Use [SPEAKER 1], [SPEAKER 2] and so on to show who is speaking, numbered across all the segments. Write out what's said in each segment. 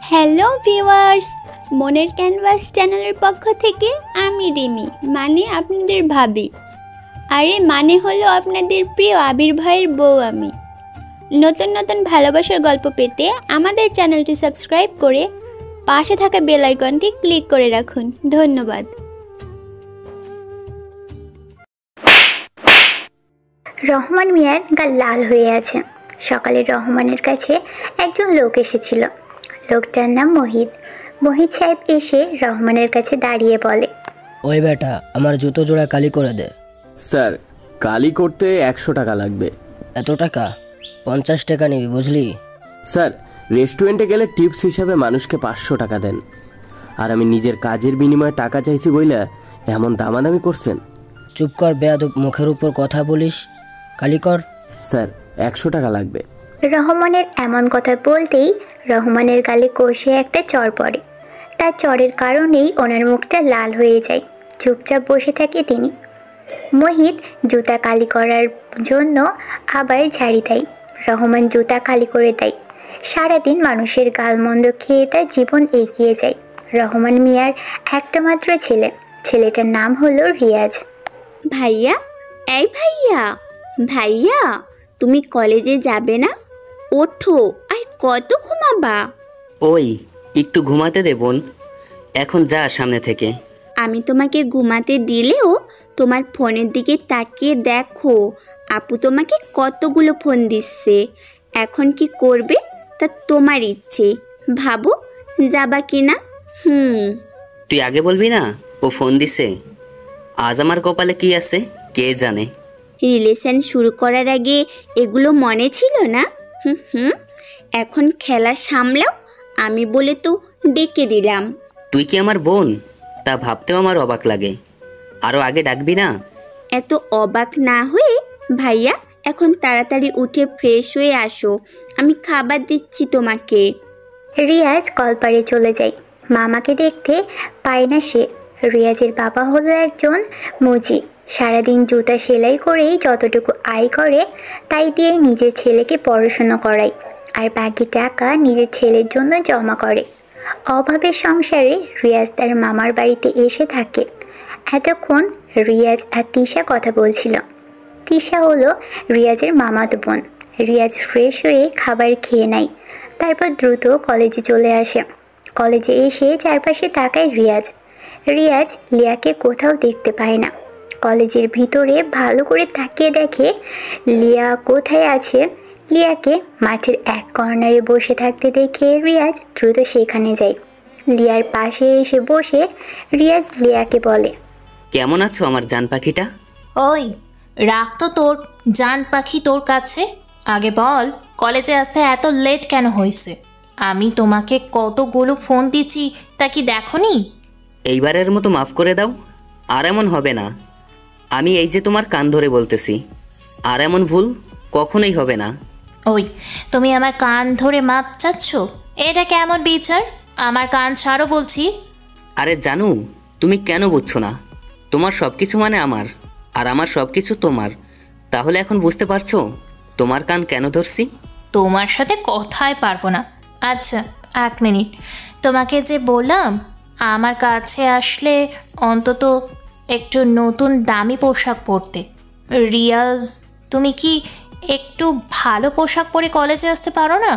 [SPEAKER 1] Hello viewers, মনের canvas চ্যানেলের পক্ষ থেকে আমি রিমি, মানে আপনাদের ভাবি। আরে মানে হলো আপনাদের প্রিয় আবির ভাইয়ের বউ আমি। নতুন নতুন ভালোবাসার গল্প পেতে আমাদের চ্যানেলটি সাবস্ক্রাইব করে পাশে থাকা বেল আইকনটি ক্লিক করে রাখুন। ধন্যবাদ।
[SPEAKER 2] রহমান মিয়ার গাল লাল হয়ে আছে। সকালে রহমানের কাছে একজন লোক এসেছিল। লোকটার নাম মোহিত। মোহিত সাহেব এসে রহমানের কাছে দাঁড়িয়ে বলে,
[SPEAKER 3] ওই বেটা, আমার জুতো জোড়া কালি করে দে।
[SPEAKER 4] স্যার, কালি করতে 100 টাকা লাগবে।
[SPEAKER 3] এত টাকা? 50 টাকা নিবি, বুঝলি?
[SPEAKER 4] স্যার, রেস্টুরেন্টে গেলে টিপস হিসাবে মানুষকে 500 টাকা দেন, আর আমি নিজের কাজের বিনিময়ে টাকা চাইছি বইলা এমন দামাদামি করছেন?
[SPEAKER 3] চুপ কর বেয়াদব, মুখের উপর কথা বলিস। কালি কর।
[SPEAKER 4] স্যার, 100 টাকা লাগবে।
[SPEAKER 2] রহমানের এমন কথা বলতেই রহমানের গালে কষে একটা চড় পড়ে। তার চড়ের কারণেই ওনার মুখটা লাল হয়ে যায়। চুপচাপ বসে থাকে তিনি। মোহিত জুতা কালি করার জন্য আবার ঝাড়ি দেয়। রহমান জুতা কালি করে দেয়। সারাদিন মানুষের গালমন্দ খেয়ে তার জীবন এগিয়ে যায়। রহমান মিয়ার একটা মাত্র ছেলে। ছেলেটার নাম হলো রিয়াজ।
[SPEAKER 1] ভাইয়া, এই ভাইয়া, ভাইয়া তুমি কলেজে যাবে না? ওঠো, আর কত ঘুমাবা?
[SPEAKER 5] ওই একটু ঘুমাতে দে বোন, এখন যা সামনে থেকে।
[SPEAKER 1] আমি তোমাকে ঘুমাতে দিলেও তোমার ফোনের দিকে তাকিয়ে দেখো, আপু তোমাকে কতগুলো ফোন দিচ্ছে। এখন কি করবে তা তোমার ইচ্ছে, ভাবো যাবা কি না।
[SPEAKER 5] তুই আগে বলবি না ও ফোন দিছে? আজ আমার কপালে কি আছে কে জানে।
[SPEAKER 1] রিলেশন শুরু করার আগে এগুলো মনে ছিল না? এখন খেলা সামলাও, আমি বলে তো ডেকে দিলাম।
[SPEAKER 5] তুই কি আমার বোন তা ভাবতেও আমার অবাক লাগে। আরও আগে ডাকবি না?
[SPEAKER 1] এত অবাক না হয়ে ভাইয়া এখন তাড়াতাড়ি উঠে ফ্রেশ হয়ে আসো, আমি খাবার দিচ্ছি তোমাকে।
[SPEAKER 2] রিয়াজ কলপারে চলে যায়। মামাকে দেখতে পায় না সে। রিয়াজের বাবা হলো একজন মুজি। সারাদিন জুতা সেলাই করেই যতটুকু আয় করে তাই দিয়ে নিজের ছেলেকে পড়াশুনো করায়, আর বাকি টাকা নিজের ছেলের জন্য জমা করে। অভাবের সংসারে রিয়াজ তার মামার বাড়িতে এসে থাকে। এতক্ষণ রিয়াজ আর তিশা কথা বলছিল। তিশা হলো রিয়াজের মামাতো বোন। রিয়াজ ফ্রেশ হয়ে খাবার খেয়ে নেয়, তারপর দ্রুত কলেজে চলে আসে। কলেজে এসে চারপাশে তাকায় রিয়াজ। রিয়াজ লিয়াকে কোথাও দেখতে পায় না। কলেজের ভিতরে ভালো করে তাকিয়ে দেখে লিয়া কোথায় আছে। লিয়াকে মাঠের এক কর্নারে বসে থাকতে দেখে রিয়াজ দ্রুত সেখানে যায়। লিয়ার পাশে এসে বসে রিয়াজ লিয়াকে বলে,
[SPEAKER 5] কেমন আছো আমার জান পাখিটা?
[SPEAKER 6] ওই রাখ তো তোর জান পাখি তোর কাছে। আগে বল, কলেজে আসতে এত লেট কেন হয়েছে? আমি তোমাকে কতগুলো ফোন দিচ্ছি, তা কি দেখোনি?
[SPEAKER 5] এইবারের মতো মাফ করে দাও, আর এমন হবে না। আমি এই যে তোমার কান ধরে বলতেছি, আর এমন ভুল কখনোই হবে না।
[SPEAKER 6] ওই তুমি আমার কান ধরে মাপ চাচ্ছ? এটা কেমন বিচার? আমার কান ছাড়ো বলছি।
[SPEAKER 5] আরে জানু, তুমি কেন বুঝছো না? তোমার সব কিছু মানে আমার, আর আমার সব কিছু তোমার। তাহলে এখন বুঝতে পারছো তোমার কান কেন ধরছি?
[SPEAKER 6] তোমার সাথে কথাই পারবো না। আচ্ছা 1 মিনিট, তোমাকে যে বললাম আমার কাছে আসলে অন্তত একটু নতুন দামি পোশাক পরতে। রিয়াজ, তুমি কি একটু ভালো পোশাক পরে কলেজে আসতে পারো না?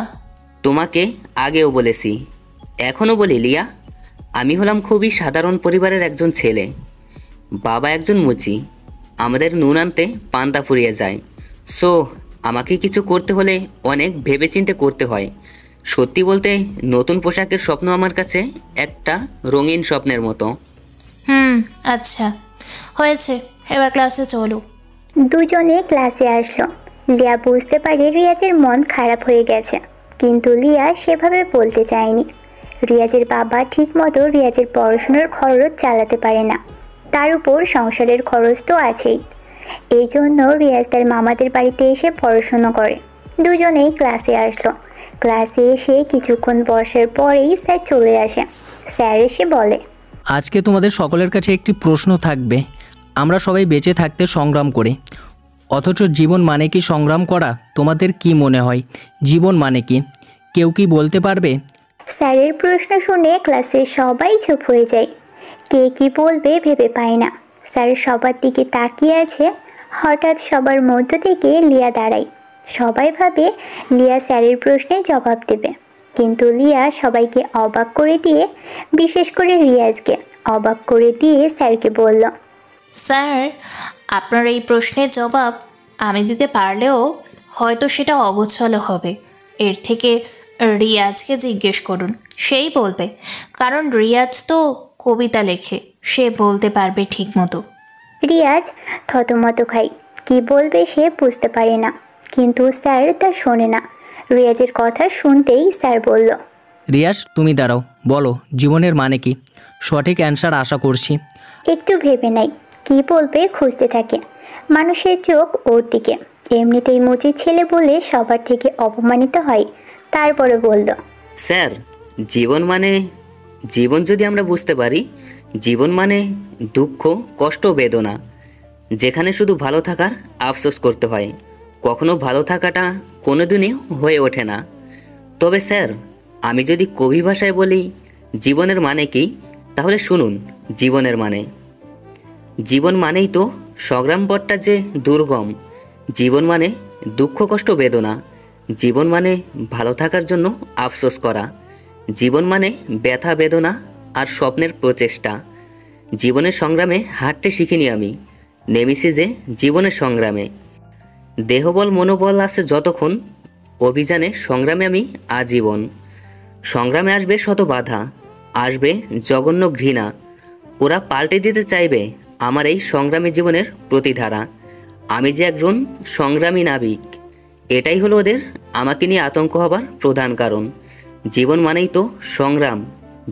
[SPEAKER 5] তোমাকে আগেও বলেছি, এখনও বলি লিয়া, আমি হলাম খুবই সাধারণ পরিবারের একজন ছেলে। বাবা একজন মুচি, আমাদের নুন আনতে পান্তা ফুরিয়ে যায়। সো আমাকে কিছু করতে হলে অনেক ভেবেচিন্তে করতে হয়। সত্যি বলতে নতুন পোশাকের স্বপ্ন আমার কাছে একটা রঙিন স্বপ্নের মতো।
[SPEAKER 6] আচ্ছা হয়েছে, এবার ক্লাসে চলো।
[SPEAKER 2] দুজনে ক্লাসে আসলো। লিয়া বুঝতে পারে রিয়াজের মন খারাপ হয়ে গেছে, কিন্তু লিয়া সেভাবে বলতে চায়নি। রিয়াজের বাবা ঠিকমতো রিয়াজের পড়াশোনার খরচ চালাতে পারে না, তার উপর সংসারের খরচ তো আছেই। এই জন্য রিয়াজ তার মামাদের বাড়িতে এসে পড়াশুনো করে। দুজনেই ক্লাসে আসলো। ক্লাসে এসে কিছুক্ষণ বসার পরেই স্যার চলে আসে। স্যার এসে বলে,
[SPEAKER 7] আজকে তোমাদের সকলের কাছে একটি প্রশ্ন থাকবে। আমরা সবাই বেঁচে থাকতে সংগ্রাম করে, অথচ জীবন মানে কি সংগ্রাম করা? তোমাদের কি মনে হয় জীবন মানে কি? কেউ কি বলতে পারবে?
[SPEAKER 2] স্যারের প্রশ্ন শুনে ক্লাসের সবাই চুপ হয়ে যায়। কে কি বলবে ভেবে পায় না। স্যার সবার দিকে তাকিয়ে আছে। হঠাৎ সবার মধ্য থেকে লিয়া দাঁড়ায়। সবাই ভাবে লিয়া স্যারের প্রশ্নে জবাব দেবে, কিন্তু লিয়া সবাইকে অবাক করে দিয়ে, বিশেষ করে রিয়াজকে অবাক করে দিয়ে স্যারকে বলল,
[SPEAKER 6] স্যার, আপনার এই প্রশ্নের জবাব আমি দিতে পারলেও হয়তো সেটা অগোছালো হবে। এর থেকে রিয়াজকে জিজ্ঞেস করুন, সেই বলবে। কারণ রিয়াজ তো কবিতা লেখে, সে বলতে পারবে ঠিক মতো।
[SPEAKER 2] রিয়াজ থতমত খায়। কি বলবে সে বুঝতে পারে না, কিন্তু স্যার তা শোনে না। রিয়াজের কথা শুনতেই স্যার বলল,
[SPEAKER 7] রিয়াজ, তুমি দাঁড়াও, বলো জীবনের মানে কি? সঠিক অ্যান্সার আশা করছি।
[SPEAKER 2] একটু ভেবে নাই, কি বলবে খুঁজতে থাকে। মানুষের চোখ ওর দিকে। এমনিতেই মুচির ছেলে বলে সবার থেকে অপমানিত হয়। তারপরে বলল,
[SPEAKER 5] স্যার, জীবন যদি আমরা বুঝতে পারি, জীবন মানে দুঃখ, কষ্ট, বেদনা, যেখানে শুধু ভালো থাকার আফসোস করতে হয়। কখনো ভালো থাকাটা কোনোদিনই হয়ে ওঠে না। তবে স্যার, আমি যদি কবি ভাষায় বলি জীবনের মানে কি, তাহলে শুনুন। জীবন মানেই তো সংগ্রাম পথটা যে দুর্গম। জীবন মানে দুঃখ, কষ্ট, বেদনা। জীবন মানে ভালো থাকার জন্য আফসোস করা। জীবন মানে ব্যথা, বেদনা আর স্বপ্নের প্রচেষ্টা। জীবনের সংগ্রামে হাঁটতে শিখিনি আমি, নেমেছি যে জীবনের সংগ্রামে। দেহবল মনোবল আছে যতক্ষণ, অভিযানে সংগ্রামে আমি আজীবন। সংগ্রামে আসবে শত বাধা, আসবে জঘন্য ঘৃণা। ওরা পাল্টে দিতে চাইবে আমার এই সংগ্রামী জীবনের প্রতিধারা। আমি যে একজন সংগ্রামী নাবিক, এটাই হলো ওদের আমাকে নিয়ে আতঙ্ক হবার প্রধান কারণ। জীবন মানেই তো সংগ্রাম,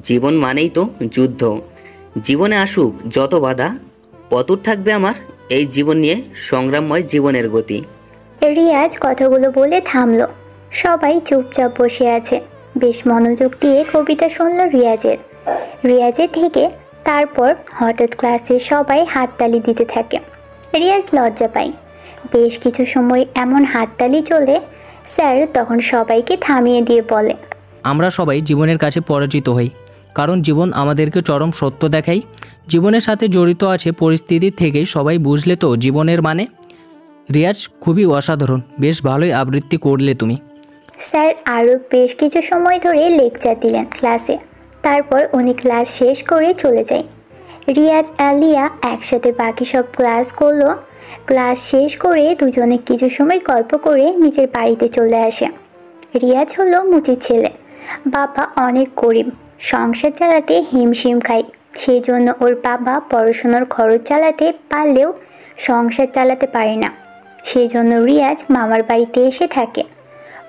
[SPEAKER 5] জীবন মানেই তো যুদ্ধ। জীবনে আসুক যত বাধা, অতুট থাকবে আমার এই জীবন নিয়ে সংগ্রামময় জীবনের গতি।
[SPEAKER 2] রিয়াজ কথাগুলো বলে থামলো। সবাই চুপচাপ বসে আছে। বেশ মনোযোগ দিয়ে কবিতা শুনল রিয়াজের থেকে। তারপর হঠাৎ ক্লাসে সবাই হাততালি দিতে থাকে। রিয়াজ লজ্জা পায়। বেশ কিছু সময় এমন হাততালি চলে। স্যার তখন সবাইকে থামিয়ে দিয়ে বলে,
[SPEAKER 7] আমরা সবাই জীবনের কাছে পরাজিত হই, কারণ জীবন আমাদেরকে চরম সত্য দেখায়। জীবনের সাথে জড়িত আছে পরিস্থিতি থেকে সবাই বুঝলে তো জীবনের মানে। রিয়াজ, খুবই অসাধারণ, বেশ ভালোই আবৃত্তি করলে তুমি।
[SPEAKER 2] স্যার আরও বেশ কিছু সময় ধরে লেকচার দিলেন ক্লাসে। তারপর উনি ক্লাস শেষ করে চলে যায়। রিয়াজ আর লিয়া একসাথে বাকি সব ক্লাস করলো। ক্লাস শেষ করে দুজনে কিছু সময় গল্প করে নিজের বাড়িতে চলে আসে। রিয়াজ হলো মুচির ছেলে। বাবা অনেক গরিব, সংসার চালাতে হিমশিম খায়। সেই জন্য ওর বাবা পড়াশোনার খরচ চালাতে পারলেও সংসার চালাতে পারে না। সেই জন্য রিয়াজ মামার বাড়িতে এসে থাকে।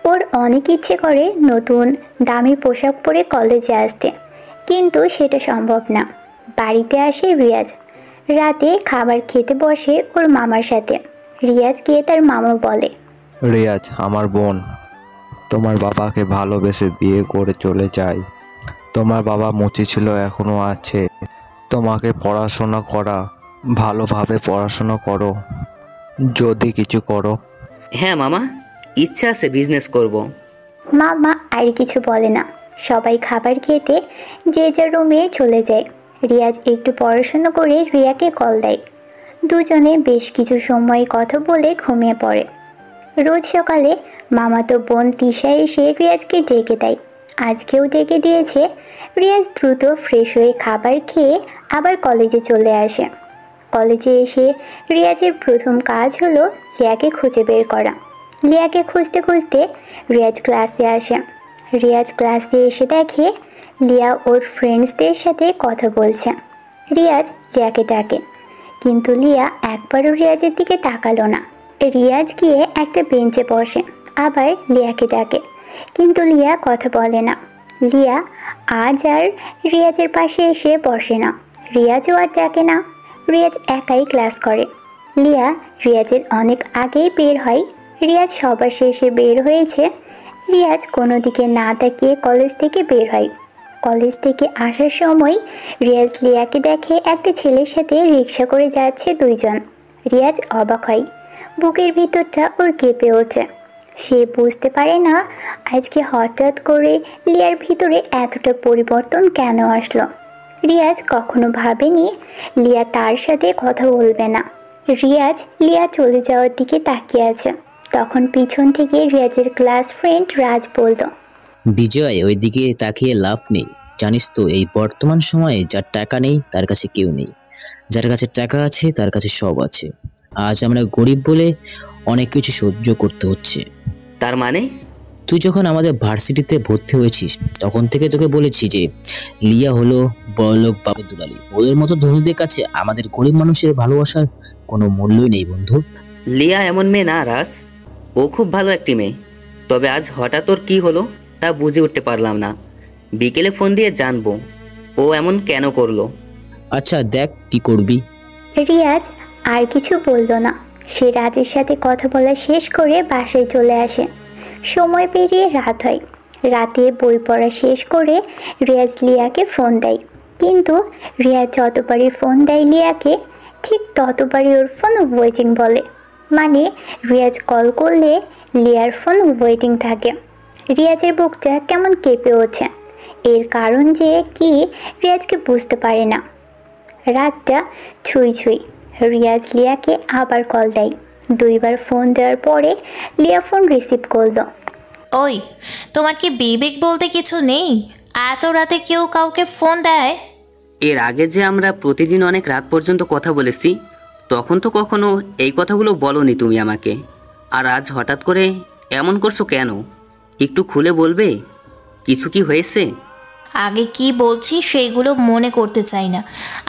[SPEAKER 2] ওর অনেক ইচ্ছে করে নতুন দামি পোশাক পরে কলেজে আসতে, কিন্তু সেটা সম্ভব না। বাড়িতে আসে রিয়াজ। রাতে খাবার খেতে বসে ওর মামার সাথে। রিয়াজকে তার মামা বলে,
[SPEAKER 8] রিয়াজ আমার বোন, তোমার বাবাকে ভালোবেসে বিয়ে করে চলে যায়। তোমার বাবা মুচি ছিল, এখনো আছে। তোমাকে পড়াশোনা করা, ভালোভাবে পড়াশোনা করো, যদি কিছু করো।
[SPEAKER 5] হ্যাঁ মামা, ইচ্ছা আছে, বিজনেস করব।
[SPEAKER 2] মামা আর কিছু বলে না। সবাই খাবার খেতে যে যার রুমে চলে যায়। রিয়াজ একটু পড়াশোনা করে রিয়াকে কল দেয়। দুজনে বেশ কিছু সময় কথা বলে ঘুমিয়ে পড়ে। রোজ সকালে মামাতো বোন তিশা এসে রিয়াজকে ডেকে দেয়। আজকেও ডেকে দিয়েছে। রিয়াজ দ্রুত ফ্রেশ হয়ে খাবার খেয়ে আবার কলেজে চলে আসে। কলেজে এসে রিয়াজের প্রথম কাজ হলো লিয়াকে খুঁজে বের করা। লিয়াকে খুঁজতে খুঁজতে রিয়াজ ক্লাসে আসে। রিয়াজ ক্লাসে এসে দেখে লিয়া ওর ফ্রেন্ডসদের সাথে কথা বলছে। রিয়াজ লিয়াকে ডাকে, কিন্তু লিয়া একবারও রিয়াজের দিকে তাকালো না। রিয়াজ গিয়ে একটা বেঞ্চে বসে, আবার লিয়াকে ডাকে, কিন্তু লিয়া কথা বলে না। লিয়া আজ আর রিয়াজের পাশে এসে বসে না। রিয়াজও আর ডাকে না। রিয়াজ একাই ক্লাস করে। লিয়া রিয়াজের অনেক আগেই বের হয়। রিয়াজ সবার শেষে বের হয়েছে। রিয়াজ কোনো দিকে না তাকিয়ে কলেজ থেকে বের হয়। কলেজ থেকে আসার সময় রিয়াজ লিয়াকে দেখে একটা ছেলের সাথে রিক্সা করে যাচ্ছে দুইজন। রিয়াজ অবাক হয়। বুকের ভিতরটা ওর কেঁপে ওঠে। সে বুঝতে পারে না আজকে হঠাৎ করে লিয়ার ভিতরে এতটা পরিবর্তন কেন আসলো। রিয়াজ কখনো ভাবেনি লিয়া তার সাথে কথা বলবে না। রিয়াজ লিয়া চলে যাওয়ার দিকে তাকিয়ে আছে। তখন পিছন থেকে রিয়াজের ক্লাস ফ্রেন্ড রাজ বলল,
[SPEAKER 9] বিজয়, ওইদিকে তাকিয়ে লাভ নেই। জানিস তো, এই বর্তমান সময়ে যার টাকা নেই তার কাছে কেউ নেই, যার কাছে টাকা আছে তার কাছে সব আছে। আজ আমরা গরিব বলে অনেক কিছু সহ্য করতে হচ্ছে।
[SPEAKER 5] তার মানে?
[SPEAKER 9] তুই যখন আমাদের ভার্সিটিতে ভর্তি হয়েছিস তখন থেকে তোকে বলেছি যে লিয়া হলো বড়লোক বাবুর দুলালি। ওদের মতো ধনীদের কাছে আমাদের গরিব মানুষের ভালোবাসার কোনো মূল্যই নেই বন্ধু।
[SPEAKER 5] লিয়া এমন মেয়ে না রাস, ও খুব ভালো একটি মেয়ে। তবে আজ হঠাৎ ওর কী হলো তা বুঝে উঠতে পারলাম না। বিকেলে ফোন দিয়ে জানবো ও এমন কেন করলো।
[SPEAKER 9] আচ্ছা দেখ কি করবি।
[SPEAKER 2] রিয়াজ আর কিছু বলল না। সে রাজের সাথে কথা বলা শেষ করে বাসায় চলে আসে। সময় পেরিয়ে রাত হয়। রাতে বই পড়া শেষ করে রিয়াজ লিয়াকে ফোন দেয়, কিন্তু রিয়াজ যতবারই ফোন দেয় লিয়াকে, ঠিক ততবারই ওর ফোন ওয়েটিং বলে। মানে রিয়াজ কল করলে লিয়ার ফোন ওয়েটিং থাকে। রিয়াজের বুকটা কেমন কেঁপে ওঠে। এর কারণ যে কি রিয়াজকে বুঝতে পারে না। রাতটা ছুঁই ছুঁই। রিয়াজ লিয়াকে আবার কল দেয়। 2 বার ফোন দেওয়ার পরে লিয়া ফোন রিসিভ করলো।
[SPEAKER 6] ওই, তোমার কি বিবেক বলতে কিছু নেই? এত রাতে কেউ কাউকে ফোন দেয়?
[SPEAKER 5] এর আগে যে আমরা প্রতিদিন অনেক রাত পর্যন্ত কথা বলেছি, তখন তো কখনো এই কথাগুলো বলোনি তুমি আমাকে। আর আজ হঠাৎ করে এমন করছো কেন? একটু খুলে বলবে? কিছু কি হয়েছে?
[SPEAKER 6] আগে কি বলছি সেইগুলো মনে করতে চাই না।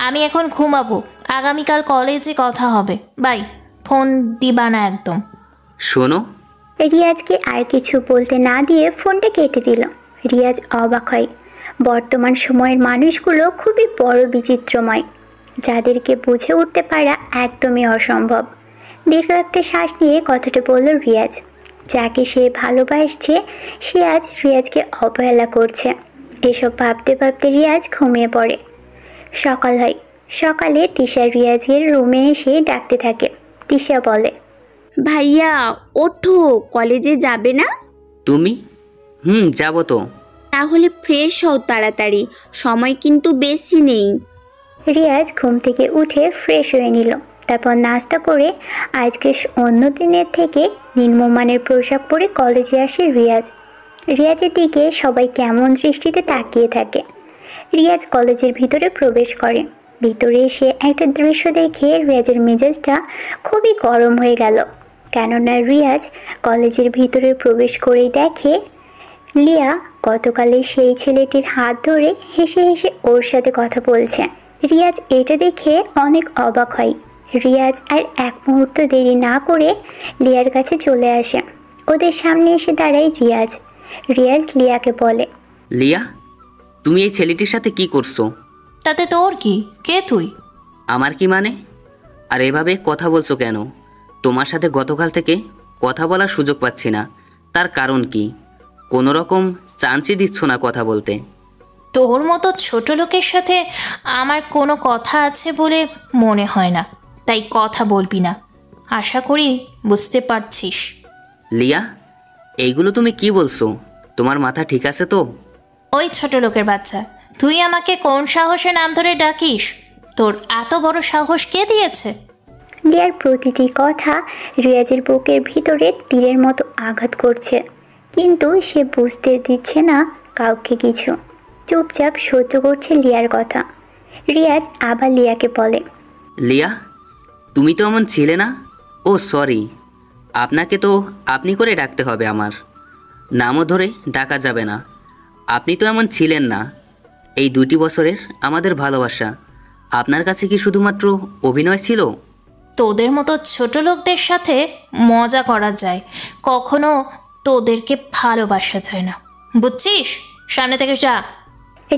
[SPEAKER 6] আমি এখন ঘুমাবো, আগামীকাল কলেজে কথা হবে। বাই। ফোন দিবা না একদম।
[SPEAKER 5] শোনো,
[SPEAKER 2] রিয়াজকে আর কিছু বলতে না দিয়ে ফোনটা কেটে দিল। রিয়াজ অবাক হয়। বর্তমান সময়ের মানুষগুলো খুবই বড় বিচিত্রময়, যাদেরকে বুঝে উঠতে পারা একদমই অসম্ভব। দীর্ঘ একটা শ্বাস নিয়ে কথাটা বলল রিয়াজ। যাকে সে ভালোবাসছে সে আজ রিয়াজকে অবহেলা করছে। এসব ভাবতে ভাবতে রিয়াজ ঘুমিয়ে পড়ে। সকাল হয়। সকালে তিশা রিয়াজের রুমে এসে ডাকতে থাকে। তিশা বলে,
[SPEAKER 1] ভাইয়া ওঠো, কলেজে যাবে না?
[SPEAKER 5] তুমি? যাবো তো।
[SPEAKER 1] তাহলে ফ্রেশ হও তাড়াতাড়ি, সময় কিন্তু বেশি নেই।
[SPEAKER 2] রিয়াজ ঘুম থেকে উঠে ফ্রেশ হয়ে নিল। তারপর নাস্তা করে আজকে অন্য দিনের থেকে নিম্নমানের পোশাক পরে কলেজে আসে রিয়াজ। রিয়াজের দিকে সবাই কেমন দৃষ্টিতে তাকিয়ে থাকে। রিয়াজ কলেজের ভিতরে প্রবেশ করে। ভিতরে এসে একটা দৃশ্য দেখে রিয়াজের মেজাজটা খুবই গরম হয়ে গেল। কেননা রিয়াজ কলেজের ভিতরে প্রবেশ করেই দেখে লিয়া গতকালে সেই ছেলেটির হাত ধরে হেসে হেসে ওর সাথে কথা বলছে। রিয়াজ এটা দেখে অনেক অবাক হয়। রিয়াজ আর এক মুহূর্ত দেরি না করে লিয়ার কাছে চলে আসে। ওদের সামনে এসে দাঁড়ায় রিয়াজ। রিয়াজ লিয়াকে বলে,
[SPEAKER 5] লিয়া, তুমি এই ছেলেটির সাথে কি করছো?
[SPEAKER 6] তাতে তোর কি? কে তুই?
[SPEAKER 5] আমার কি মানে? আর এভাবে কথা বলছো কেন? তোমার সাথে গতকাল থেকে কথা বলার সুযোগ পাচ্ছি না, তার কারণ কি? কোনো রকম চান্সই দিচ্ছ না কথা বলতে।
[SPEAKER 6] তোর মতো ছোট লোকের সাথে আমার কোনো কথা আছে বলে মনে হয় না, তাই কথা বলবি না। আশা করি বুঝতে পারছিস।
[SPEAKER 5] লিয়া, এইগুলো তুমি কি বলছো? তোমার মাথা ঠিক আছে তো?
[SPEAKER 6] ওই ছোট লোকের বাচ্চা, তুই আমাকে কোন সাহসে নাম ধরে ডাকিস? তোর এত বড় সাহস কে দিয়েছে?
[SPEAKER 2] লিয়ার প্রতিটি কথা রিয়াজের বুকের ভিতরে তীরের মতো আঘাত করছে, কিন্তু সে বুঝতে দিচ্ছে না কাউকে কিছু। চুপচাপ সহ্য করছে লিয়ার কথা। রিয়াজ আবার লিয়াকে বলে,
[SPEAKER 5] লিয়া, তুমি তো এমন ছিলে না। ও সরি, আপনাকে তো আপনি করে ডাকতে হবে, আমার নামও ধরে ডাকা যাবে না। আপনি তো এমন ছিলেন না। এই 2টি বছরের আমাদের ভালোবাসা আপনার কাছে কি শুধুমাত্র অভিনয় ছিল?
[SPEAKER 6] তোদের মতো ছোট লোকদের সাথে মজা করা যায়, কখনো তোদেরকে ভালোবাসা যায় না, বুঝছিস? সামনে থেকে যা।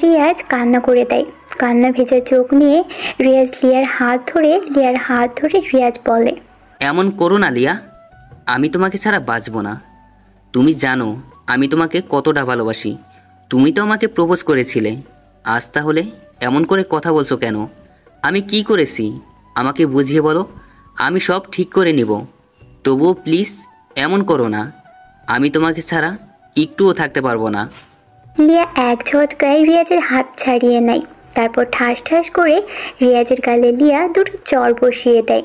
[SPEAKER 2] রিয়াজ কান্না করে দেয়। কান্না ভেজা চোখ নিয়ে রিয়াজ লিয়ার হাত ধরে রিয়াজ বলে,
[SPEAKER 5] এমন করো না লিয়া, আমি তোমাকে ছাড়া বাঁচব না। তুমি জানো আমি তোমাকে কতটা ভালোবাসি। তুমি তো আমাকে প্রপোজ করেছিলে। আজ তাহলে এমন করে কথা বলছো কেন? আমি কি করেছি আমাকে বুঝিয়ে বলো, আমি সব ঠিক করে নিব। তবুও প্লিজ এমন করো না। আমি তোমাকে ছাড়া একটুও থাকতে পারবো না।
[SPEAKER 2] লিয়া এক ঝটকায় রিয়াজের হাত ছাড়িয়ে নেয়, তারপর ঠাস ঠাস করে রিয়াজের গালে লিয়া দুটো চড় বসিয়ে দেয়।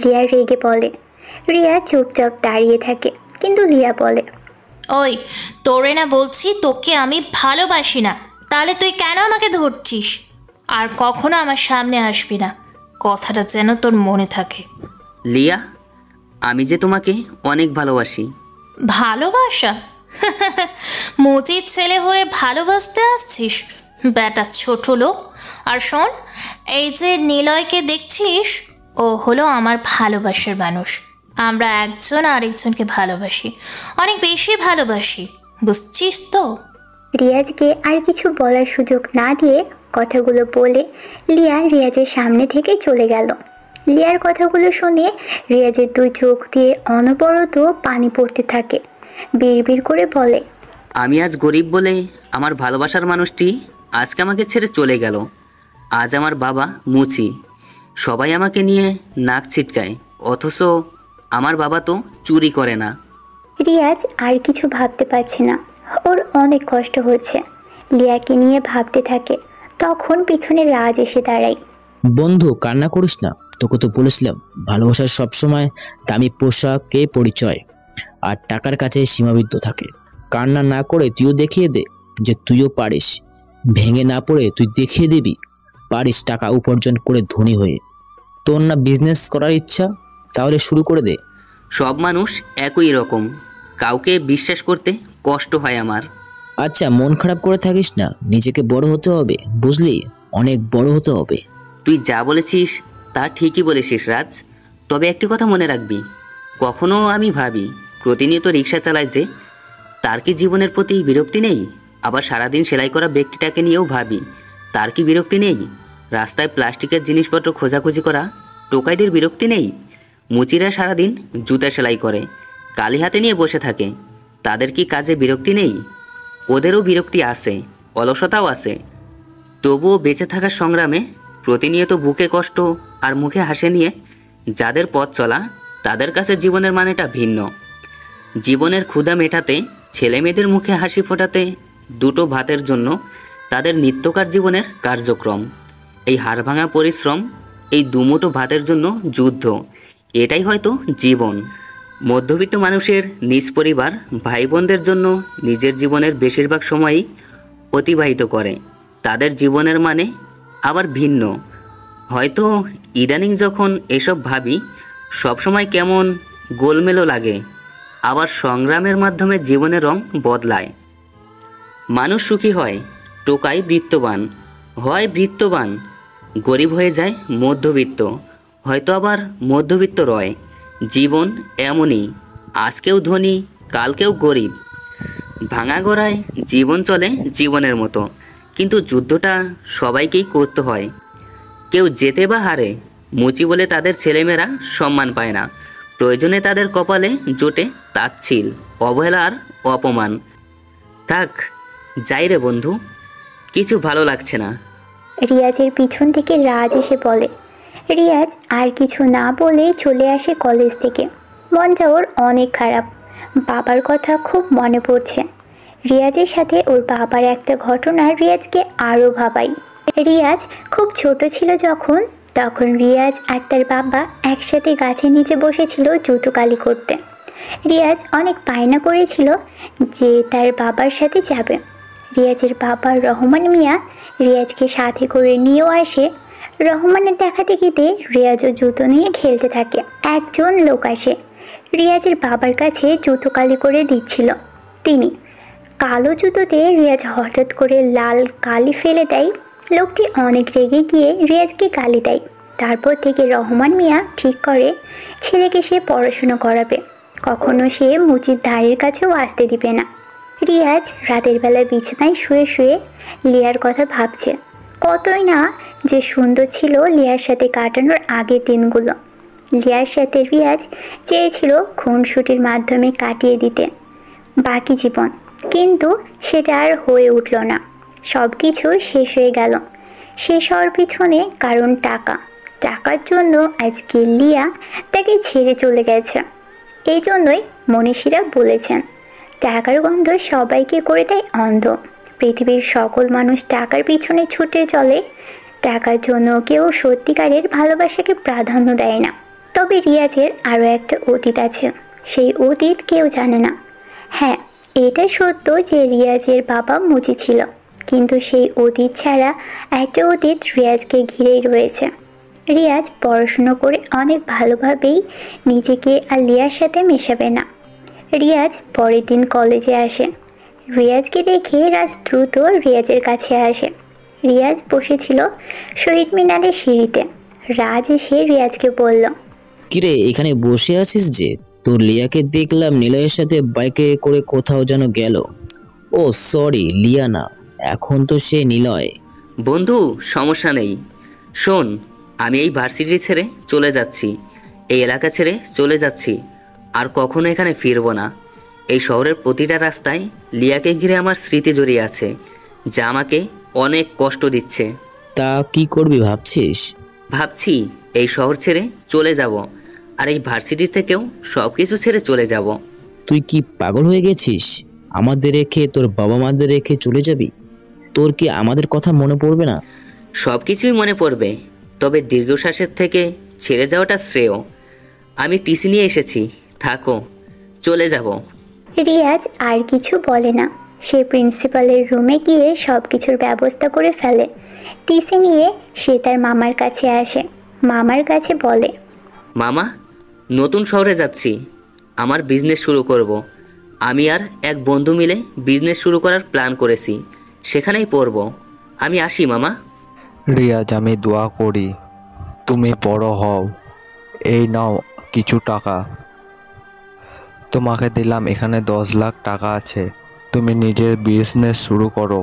[SPEAKER 2] লিয়া রেগে বলে। রিয়া চুপচাপ দাঁড়িয়ে থাকে, কিন্তু লিয়া বলে,
[SPEAKER 6] ওই তোরে না বলছি তোকে আমি ভালোবাসি না, তাহলে তুই কেন আমাকে ধরছিস? আর কখনো আমার সামনে আসবি না, কথাটা যেন তোর মনে থাকে।
[SPEAKER 5] লিয়া, আমি যে তোমাকে অনেক ভালোবাসি।
[SPEAKER 6] ভালোবাসা? মুচির ছেলে হয়ে ভালোবাসতে আসছিস বেটা ছোট লোক। আর শোন, এই যে নিলয়কে দেখছিস, ও হলো আমার ভালোবাসার মানুষ। আমরা একজন আরেকজনকে ভালোবাসি, অনেক বেশি ভালোবাসি, বুঝছিস তো?
[SPEAKER 2] রিয়াজকে আর কিছু বলার সুযোগ না দিয়ে কথাগুলো বলে লিয়া রিয়াজের সামনে থেকে চলে গেল। লিয়ার কথাগুলো শুনে রিয়াজের দুই চোখ দিয়ে অনবরত পানি পড়তে থাকে। বিড়বিড় করে বলে,
[SPEAKER 5] আমি আজ গরিব বলে আমার ভালোবাসার মানুষটি আজকে আমাকে ছেড়ে চলে গেল। আজ আমার বাবা মুচি, সবাই আমাকে নিয়ে নাক ছিটকায়, অথচ আমার বাবা তো চুরি করে না।
[SPEAKER 2] রিয়াজ আর কিছু ভাবতে পারছে না, ওর অনেক কষ্ট হচ্ছে। লিয়াকে নিয়ে ভাবতে থাকে, তখন পিছনে রাজ এসে দাঁড়ায়।
[SPEAKER 9] বন্ধু, কান্না করিস না, তোকে তো বলেছিলাম ভালোবাসার সবসময় দামি পোশাকে পরিচয় আর টাকার কাছে সীমাবদ্ধ থাকে। কান্না না করে তুইও দেখিয়ে দে যে তুইও পারিস। ভেঙে না পড়ে তুই দেখিয়ে দিবি পারিস টাকা উপার্জন করে ধনী হয়ে। তোর না বিজনেস করার ইচ্ছা? তাহলে শুরু করে দে।
[SPEAKER 5] সব মানুষ একই রকম, কাউকে বিশ্বাস করতে কষ্ট হয় আমার।
[SPEAKER 9] আচ্ছা, মন খারাপ করে থাকিস না, নিজেকে বড় হতে হবে, বুঝলি? অনেক বড় হতে হবে।
[SPEAKER 5] তুই যা বলেছিস তা ঠিকই বলেছিস রাজ, তবে একটি কথা মনে রাখবি, কখনো আমি ভাবি প্রতিনিয়ত রিক্সা চালায় যে তার কি জীবনের প্রতি বিরক্তি নেই? আবার সারাদিন সেলাই করা ব্যক্তিটাকে নিয়েও ভাবি তার কি বিরক্তি নেই? রাস্তায় প্লাস্টিকের জিনিসপত্র খোঁজাখুঁজি করা টোকাইদের বিরক্তি নেই? মুচিরা সারাদিন জুতা সেলাই করে, কালি হাতে নিয়ে বসে থাকে, তাদের কি কাজে বিরক্তি নেই? ওদেরও বিরক্তি আছে, অলসতাও আছে, তবুও বেঁচে থাকার সংগ্রামে প্রতিনিয়ত বুকে কষ্ট আর মুখে হাসি নিয়ে যাদের পথ চলা, তাদের কাছে জীবনের মানেটা ভিন্ন। জীবনের ক্ষুধা মেটাতে, ছেলে মেয়েদের মুখে হাসি ফোটাতে, দুটো ভাতের জন্য তাদের নিত্যকার জীবনের কার্যক্রম, এই হাড়ভাঙা পরিশ্রম, এই দুমুঠো ভাতের জন্য যুদ্ধ, এটাই হয়তো জীবন। মধ্যবিত্ত মানুষের নিজ পরিবার ভাই বোনদের জন্য নিজের জীবনের বেশিরভাগ সময়ই অতিবাহিত করে। তাদের জীবনের মানে আবার ভিন্ন। হয়তো ইদানিং যখন এসব ভাবি সবসময় কেমন গোলমেলো লাগে, আবার সংগ্রামের মাধ্যমে জীবনের রং বদলায়। মানুষ সুখী হয়, টোকাই বৃত্তবান হয়, বৃত্তবান গরিব হয়ে যায় মধ্যবিত্ত, হয়তো আবার মধ্যবিত্ত রয়। জীবন এমনই, আজকেও ধনী কালকেও গরিব। ভাঙা গড়ায় জীবন চলে জীবনের মতো, কিন্তু যুদ্ধটা সবাইকেই করতে হয়। কেউ জেতে বা হারে, মুচি বলে তাদের ছেলেমেয়েরা সম্মান পায় না, প্রয়োজনে তাদের কপালে জোটে তাচ্ছিল, অবহেলা আর অপমান। থাক, যাই রে বন্ধু, কিছু ভালো লাগছে না।
[SPEAKER 2] রিয়াজের পিছন থেকে রাজ এসে বলে। রিয়াজ আর কিছু না বলে চলে আসে কলেজ থেকে। মনটা ওর অনেক খারাপ, বাবার কথা খুব মনে পড়ছে। রিয়াজের সাথে ওর বাবার একটা ঘটনা রিয়াজকে আরও ভাবায়। রিয়াজ খুব ছোট ছিল তখন রিয়াজ আর তার বাবা একসাথে গাছের নিচে বসেছিল জুতো কালি করতে। রিয়াজ অনেক বায়না করেছিল যে তার বাবার সাথে যাবে। রিয়াজের বাবা রহমান মিয়া রিয়াজকে সাথে করে নিয়েও আসে। রহমানের দেখা দেখিতে রিয়াজও জুতো নিয়ে খেলতে থাকে। একজন লোক আসে, রিয়াজের বাবার কাছে জুতো কালি করে দিচ্ছিল। তিনি কালো জুতোতে রিয়াজ হঠাৎ করে লাল কালি ফেলে দেয়। লোকটি অনেক রেগে গিয়ে রিয়াজকে গালি দেয়। তারপর থেকে রহমান মিয়া ঠিক করে ছেলেকে সে পড়াশুনো করাবে, কখনো সে মুচির ধারের কাছেও আসতে দিবে না। রিয়াজ রাতের বেলা বিছানায় শুয়ে শুয়ে লিয়ার কথা ভাবছে। কতই না যে সুন্দর ছিল লিয়ার সাথে কাটানোর আগের দিনগুলো। লিয়ার সাথে রিয়াজ চেয়েছিল খুনসুটির মাধ্যমে কাটিয়ে দিতে বাকি জীবন, কিন্তু সেটা আর হয়ে উঠল না। সব কিছু শেষ হয়ে গেল। শেষ হওয়ার পিছনে কারণ টাকার জন্য আজকে লিয়া তাকে ছেড়ে চলে গেছে। এই জন্যই মনীষীরা বলেছেন, টাকার গন্ধ সবাইকে করে দেয় অন্ধ। পৃথিবীর সকল মানুষ টাকার পিছনে ছুটে চলে, টাকার জন্য কেউ সত্যিকারের ভালোবাসাকে প্রাধান্য দেয় না। তবে রিয়াজের আরও একটা অতীত আছে, সেই অতীত কেউ জানে না। হ্যাঁ, এটা সত্য যে রিয়াজের বাবা মুচি ছিল, কিন্তু সেই অতীত ছাড়া একটা অতীত রিয়াজকে ঘিরেই রয়েছে। রিয়াজ পড়াশুনো করে অনেক ভালোভাবেই নিজেকে আর লিয়ার সাথে মেশাবে না। রিয়াজ পরের দিন কলেজে আসে। রিয়াজকে দেখে রাজ দ্রুত রিয়াজের কাছে আসে। রিয়াজ বসেছিল শহীদ মিনারের সিঁড়িতে। রাজ এসে রিয়াজকে বলল,
[SPEAKER 9] কিরে এখানে বসে আছিস যে? তোর লিয়াকে দেখলাম নিলয়ের সাথে বাইকে করে কোথাও যেন গেল। ও সরি, লিয়া না, এখন তো সে নিলয়।
[SPEAKER 5] বন্ধু সমস্যা নেই। শোন, আমি এই ভার্সিটি ছেড়ে চলে যাচ্ছি, এই এলাকা ছেড়ে চলে যাচ্ছি, আর কখনো এখানে ফিরবো না। এই শহরের প্রতিটা রাস্তায় লিয়াকে ঘিরে আমার স্মৃতি জড়িয়ে আছে, যা আমাকে অনেক কষ্ট দিচ্ছে।
[SPEAKER 9] তা কি করবি ভাবছিস?
[SPEAKER 5] ভাবছি এই শহর ছেড়ে চলে যাব, আর এই ভার্সিটি থেকেও সব কিছু ছেড়ে চলে যাব।
[SPEAKER 9] তুই কি পাগল হয়ে গেছিস? আমাদের রেখে, তোর বাবা মাদের রেখে চলে যাবি? তোর কি আমাদের কথা মনে পড়বে না?
[SPEAKER 5] সব কিছুই মনে পড়বে, তবে দীর্ঘশ্বাসের থেকে ছেড়ে যাওয়াটা শ্রেয়। আমি টিসি নিয়ে এসেছি, থাকো, চলে যাব।
[SPEAKER 2] রিয়াজ আর কিছু বলে না। সে প্রিন্সিপালের রুমে গিয়ে সব কিছুর ব্যবস্থা করে ফেলে। টিসি নিয়ে সে তার মামার কাছে আসে। মামার কাছে বলে,
[SPEAKER 5] মামা, নতুন শহরে যাচ্ছি, আমার বিজনেস শুরু করব। আমি আর এক বন্ধু মিলে বিজনেস শুরু করার প্ল্যান করেছি, সেখানেই পড়ব। আমি আসি মামা।
[SPEAKER 8] রিয়াজ, আমি দোয়া করি তুমি বড় হও। এই নাও কিছু টাকা, তোমাকে দিলাম। এখানে 10 লাখ টাকা আছে, তুমি নিজের বিজনেস শুরু করো।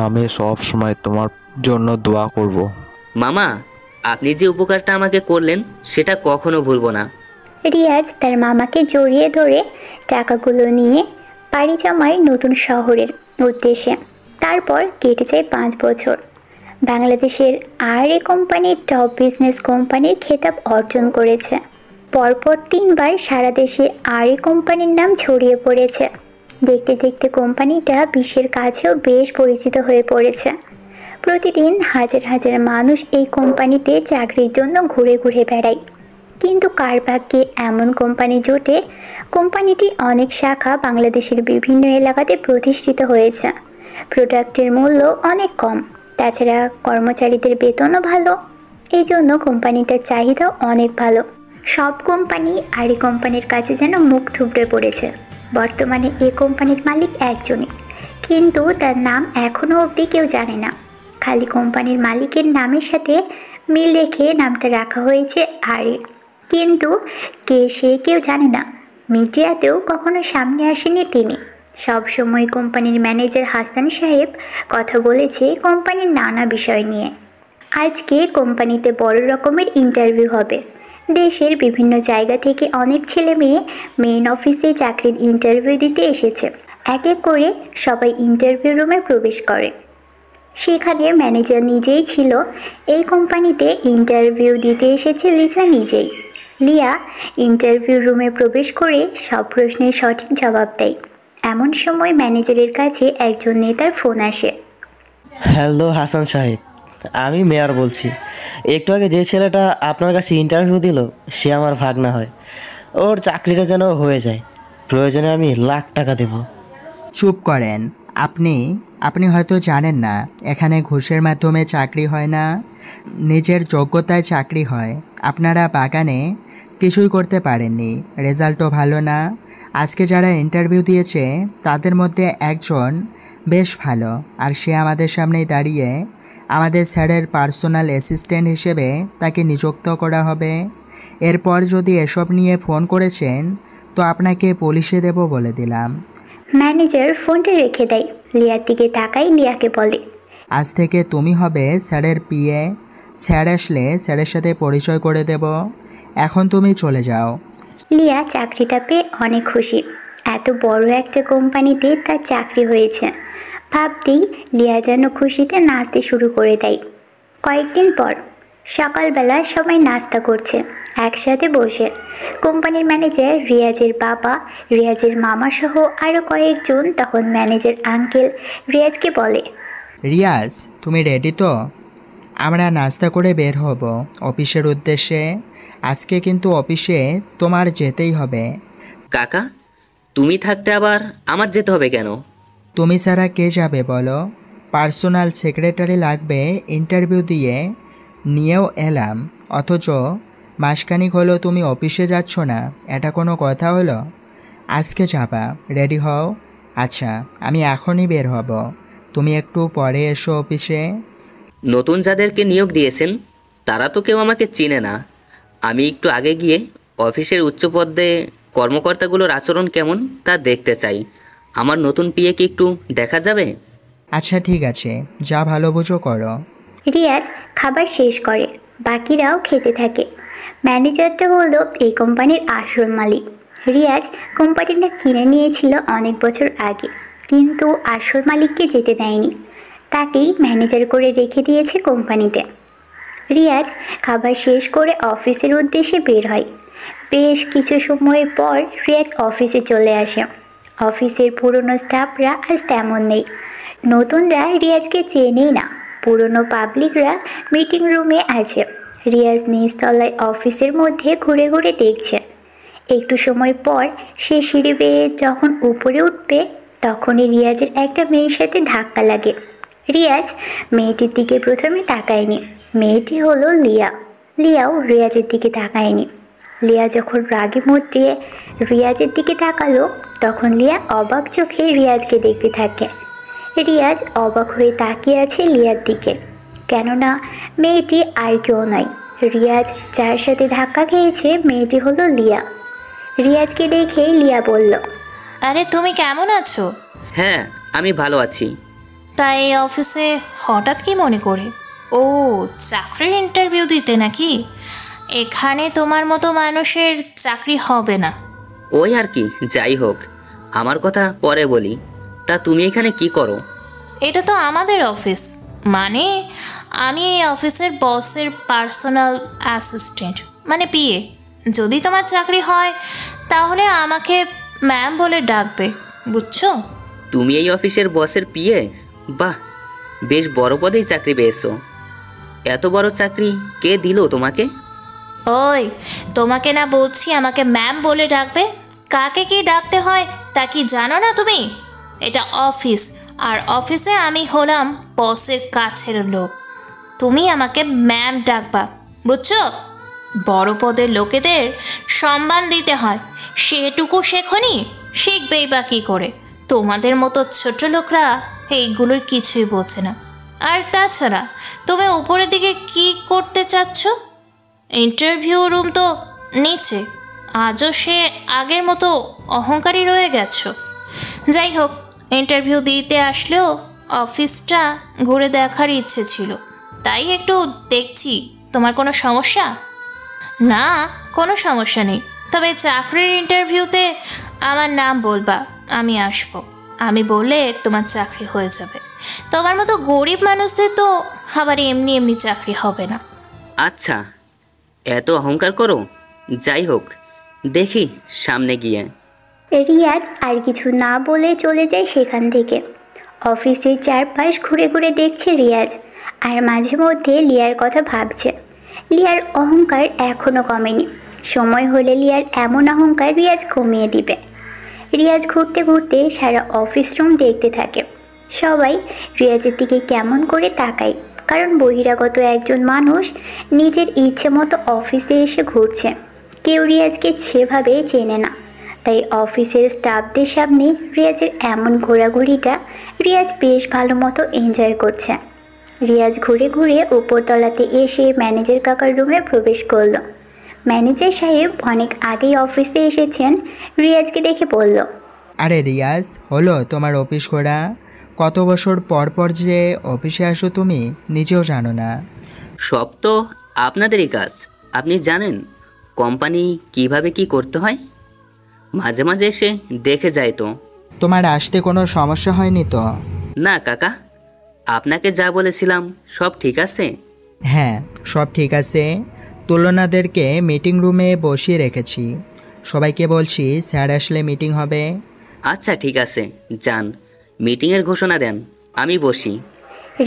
[SPEAKER 8] আমি সব সময় তোমার জন্য দোয়া করব।
[SPEAKER 5] মামা, আপনি যে উপকারটা আমাকে করলেন সেটা কখনো ভুলব না।
[SPEAKER 2] রিয়াজ তার মামাকে জড়িয়ে ধরে টাকাগুলো নিয়ে পাড়ি জমায় নতুন শহরের উদ্দেশ্যে। তারপর কেটে যায় 5 বছর। বাংলাদেশের আরএ কোম্পানির টপ বিজনেস কোম্পানির খেতাব অর্জন করেছে। পরপর 3 বার সারা দেশে আরএ কোম্পানির নাম ছড়িয়ে পড়েছে। দেখতে দেখতে কোম্পানিটা বিশ্বের কাছেও বেশ পরিচিত হয়ে পড়েছে। প্রতিদিন হাজার হাজার মানুষ এই কোম্পানিতে চাকরির জন্য ঘুরে ঘুরে বেড়ায়। কিন্তু কার ভাগ্যে এমন কোম্পানি জোটে? কোম্পানিটি অনেক শাখা বাংলাদেশের বিভিন্ন এলাকাতে প্রতিষ্ঠিত হয়েছে। প্রোডাক্টের মূল্য অনেক কম, তাছাড়া কর্মচারীদের বেতনও ভালো। এই জন্য কোম্পানিটার চাহিদাও অনেক ভালো। সব কোম্পানি আর এই কোম্পানির কাছে যেন মুখ থুবড়ে পড়েছে। বর্তমানে এই কোম্পানির মালিক একজনই, কিন্তু তার নাম এখনও অবধি কেউ জানে না। খালি কোম্পানির মালিকের নামের সাথে মিল রেখে নামটা রাখা হয়েছে আরএ, কিন্তু কে সে কেউ জানে না। মিডিয়াতেও কখনো সামনে আসেনি তিনি। সবসময় কোম্পানির ম্যানেজার হাসান সাহেব কথা বলেছে কোম্পানির নানা বিষয় নিয়ে। আজকে কোম্পানিতে বড় রকমের ইন্টারভিউ হবে। দেশের বিভিন্ন জায়গা থেকে অনেক ছেলে মেয়ে মেইন অফিসে চাকরির ইন্টারভিউ দিতে এসেছে। এক এক করে সবাই ইন্টারভিউ রুমে প্রবেশ করে। সেখানে ম্যানেজার নিজেই ছিল। এই কোম্পানিতে ইন্টারভিউ দিতে এসেছে লিজা নিজেই। লিয়া ইন্টারভিউ রুমে প্রবেশ করে সব প্রশ্নের সঠিক জবাব দেয়। এমন সময় ম্যানেজারের কাছে একজন নেতার ফোন আসে।
[SPEAKER 10] হ্যালো হাসান সাহেব, আমি মেয়র বলছি। একটু আগে যে ছেলেটা আপনার কাছে ইন্টারভিউ দিল সে আমার ভাগনা হয়। ওর চাকরিটা যেন হয়ে যায়, প্রয়োজনে আমি লাখ টাকা দেব।
[SPEAKER 11] চুপ করেন। আপনি হয়তো জানেন না, এখানে ঘুষের মাধ্যমে চাকরি হয় না, নিজের যোগ্যতায় চাকরি হয়। আপনারা বাগানে কিছুই করতে পারেননি, রেজাল্টও ভালো না। আজকে যারা ইন্টারভিউ দিয়েছে তাদের মধ্যে একজন বেশ ভালো, আর সে আমাদের সামনেই দাঁড়িয়ে আমাদের স্যারের পার্সোনাল অ্যাসিস্ট্যান্ট হিসেবে তাকে নিযুক্ত করা হবে। এরপর যদি এসব নিয়ে ফোন করেছেন তো আপনাকে পুলিশে দেব বলে দিলাম।
[SPEAKER 2] ম্যানেজার ফোনটা রেখে দেয়। লিয়ার দিকে তাকাই, লিয়াকে বলে,
[SPEAKER 11] আজ থেকে তুমি হবে স্যারের পিএ। স্যার আসলে স্যারের সাথে পরিচয় করে দেব। এখন তুমি চলে যাও।
[SPEAKER 2] লিয়া চাকরিটা পেয়ে অনেক খুশি। এত বড় একটা কোম্পানিতে তার চাকরি হয়েছে ভাবতেই লিয়া যেন খুশিতে নাচতে শুরু করে দেয়। কয়েকদিন পর সকালবেলা সবাই নাস্তা করছে একসাথে বসে। কোম্পানির ম্যানেজার, রিয়াজের বাবা, রিয়াজের মামা সহ আরও কয়েকজন তখন ম্যানেজার আঙ্কেল রিয়াজকে বলে,
[SPEAKER 11] রিয়াজ তুমি রেডি তো? আমরা নাস্তা করে বের হব অফিসের উদ্দেশ্যে। আজকে কিন্তু অফিসে তোমার যেতেই হবে।
[SPEAKER 5] কাকা, তুমি থাকতে আবার আমার যেতে হবে কেন?
[SPEAKER 11] তুমি ছাড়া কে যাবে বলো? পার্সোনাল সেক্রেটারি লাগবে, ইন্টারভিউ দিয়ে নিয়েও এলাম, অথচ মাসখানিক হলো তুমি অফিসে যাচ্ছ না। এটা কোনো কথা হলো? আজকে যাবা, রেডি হও। আচ্ছা আমি এখনই বের হব, তুমি একটু পরে এসো অফিসে।
[SPEAKER 5] নতুন যাদেরকে নিয়োগ দিয়েছেন তারা তো কেউ আমাকে চেনে না। আমি একটু আগে গিয়ে অফিসের উচ্চ পদে কর্মকর্তাগুলোর আচরণ কেমন তা দেখতে চাই। আমার নতুন পিএকে একটু দেখা যাবে?
[SPEAKER 11] আচ্ছা ঠিক আছে, যা ভালো বুঝো করো।
[SPEAKER 2] রিয়াজ খাবার শেষ করে, বাকিরাও খেতে থাকে। ম্যানেজারটা হলো এই কোম্পানির আসল মালিক। রিয়াজ কোম্পানিটা কিনে নিয়েছিল অনেক বছর আগে, কিন্তু আসল মালিককে যেতে দেয়নি, তাকেই ম্যানেজার করে রেখে দিয়েছে কোম্পানিতে। রিয়াজ খাবার শেষ করে অফিসের উদ্দেশ্যে বের হয়। বেশ কিছু সময় পর রিয়াজ অফিসে চলে আসে। অফিসের পুরনো স্টাফরা আজ তেমন নেই, নতুনরা রিয়াজকে চেনেই না। পুরনো পাবলিকরা মিটিং রুমে আছে। রিয়াজ নিচতলায় অফিসের মধ্যে ঘুরে ঘুরে দেখছে। একটু সময় পর সে সিঁড়ি বেয়ে যখন উপরে উঠবে, তখনই রিয়াজের একটা মেয়ের সাথে ধাক্কা লাগে। রিয়াজ মেয়েটির দিকে প্রথমে তাকায়নি। মেয়েটি হলো লিয়া। লিয়াও রিয়াজের দিকে তাকায়নি। লিয়া যখন রাগে মুটিয়ে রিয়াজের দিকে তাকালো, তখন লিয়া অবাক চোখে রিয়াজকে দেখতে থাকে। রিয়াজ অবাক হয়ে তাকিয়ে আছে লিয়ার দিকে, কেননা মেয়েটি আর কেউ নয়। রিয়াজ যার সাথে ধাক্কা খেয়েছে মেয়েটি হলো লিয়া। রিয়াজকে দেখেই লিয়া বলল,
[SPEAKER 6] আরে তুমি কেমন আছো?
[SPEAKER 5] হ্যাঁ, আমি ভালো আছি।
[SPEAKER 6] তাই এই অফিসে হঠাৎ কি মনে করে? ও, চাকরির ইন্টারভিউ দিতে নাকি? এখানে তোমার মতো মানুষের চাকরি হবে না।
[SPEAKER 5] ওই আর কি, যাই হোক, আমার কথা পরে বলি। তা তুমি এখানে কি করো?
[SPEAKER 6] এটা তো আমাদের অফিস, মানে আমি এই অফিসের বসের পার্সোনাল অ্যাসিস্ট্যান্ট, মানে পিএ। যদি তোমার চাকরি হয় তাহলে আমাকে ম্যাম বলে ডাকবে, বুঝছো?
[SPEAKER 5] তুমি এই অফিসের বসের পিএ? বাহ, বেশ বড় পদেই চাকরি পেয়েছো। এত বড় চাকরি কে দিল তোমাকে?
[SPEAKER 6] ওই, তোমাকে না বলছি আমাকে ম্যাম বলে ডাকবে? কাকে কি ডাকতে হয় তা কি জানো না তুমি? এটা অফিস, আর অফিসে আমি হলাম বসের কাছের লোক। তুমি আমাকে ম্যাম ডাকবা, বুঝছো? বড় পদের লোকেদের সম্মান দিতে হয়, সেটুকু শেখনি? শিখবেই বা কী করে? তোমাদের মতো ছোট লোকরা এইগুলোর কিছুই বোঝে না। আর তাছাড়া তুমি উপরের দিকে কি করতে চাচ্ছ? ইন্টারভিউ রুম তো নিচে, আজও সে আগের মতো অহংকারী রয়ে গেছো। যাই হোক, ইন্টারভিউ দিতে আসলেও অফিসটা ঘুরে দেখার ইচ্ছে ছিল, তাই একটু দেখছি। তোমার কোনো সমস্যা? না, কোনো সমস্যা নেই, তবে চাকরির ইন্টারভিউতে আমার নাম বলবা, আমি আসবো। আমি বললে তোমার চাকরি হয়ে যাবে। তোমার মতো গরিব মানুষদের তো আবার এমনি এমনি চাকরি হবে না।
[SPEAKER 5] আচ্ছা, এত অহংকার করো? যাই হোক, দেখি সামনে গিয়ে।
[SPEAKER 2] রিয়াজ আর কিছু না বলে চলে যায় সেখান থেকে। অফিসের চারপাশ ঘুরে ঘুরে দেখছে রিয়াজ, আর মাঝে মধ্যে লিয়ার কথা ভাবছে। লিয়ার অহংকার এখনও কমেনি। সময় হলে লিয়ার এমন অহংকার রিয়াজ কমিয়ে দিবে। রিয়াজ ঘুরতে ঘুরতে সারা অফিস রুম দেখতে থাকে। সবাই রিয়াজের দিকে কেমন করে তাকায়, কারণ বহিরাগত একজন মানুষ নিজের ইচ্ছে মতো অফিসে এসে ঘুরছে। কেউ রিয়াজকে সেভাবে চেনে না, তাই অফিসের স্টাফদের সামনে রিয়াজের এমন ঘোরাঘুরিটা রিয়াজ বেশ ভালো মতো এনজয় করছে। রিয়াজ ঘুরে ঘুরে উপরতলাতে এসে ম্যানেজার কাকার রুমে প্রবেশ করলো। ম্যানেজার সাহেব অনেক আগেই অফিসে এসেছেন, রিয়াজকে দেখে বলল,
[SPEAKER 11] আরে রিয়াজ, হলো তোমার অফিস করা? কত বছর পর পর যে অফিসে আসো তুমি নিজেও জানো না।
[SPEAKER 5] সব তো আপনাদেরই কাজ। আপনি জানেন কোম্পানি কিভাবে কি করতে হয়? মাঝে মাঝে এসে দেখে যায় তো।
[SPEAKER 11] তোমার আসতে কোনো সমস্যা হয়নি তো?
[SPEAKER 5] না কাকা, আপনাকে যা বলেছিলাম সব ঠিক আছে।
[SPEAKER 11] হ্যাঁ, সব ঠিক আছে। তুলনাদেরকে মিটিং রুমে বসিয়ে রেখেছি। সবাইকে বলছি স্যার আসলে মিটিং হবে।
[SPEAKER 5] আচ্ছা ঠিক আছে, যান, মিটিংয়ের ঘোষণা দেন, আমি বসি।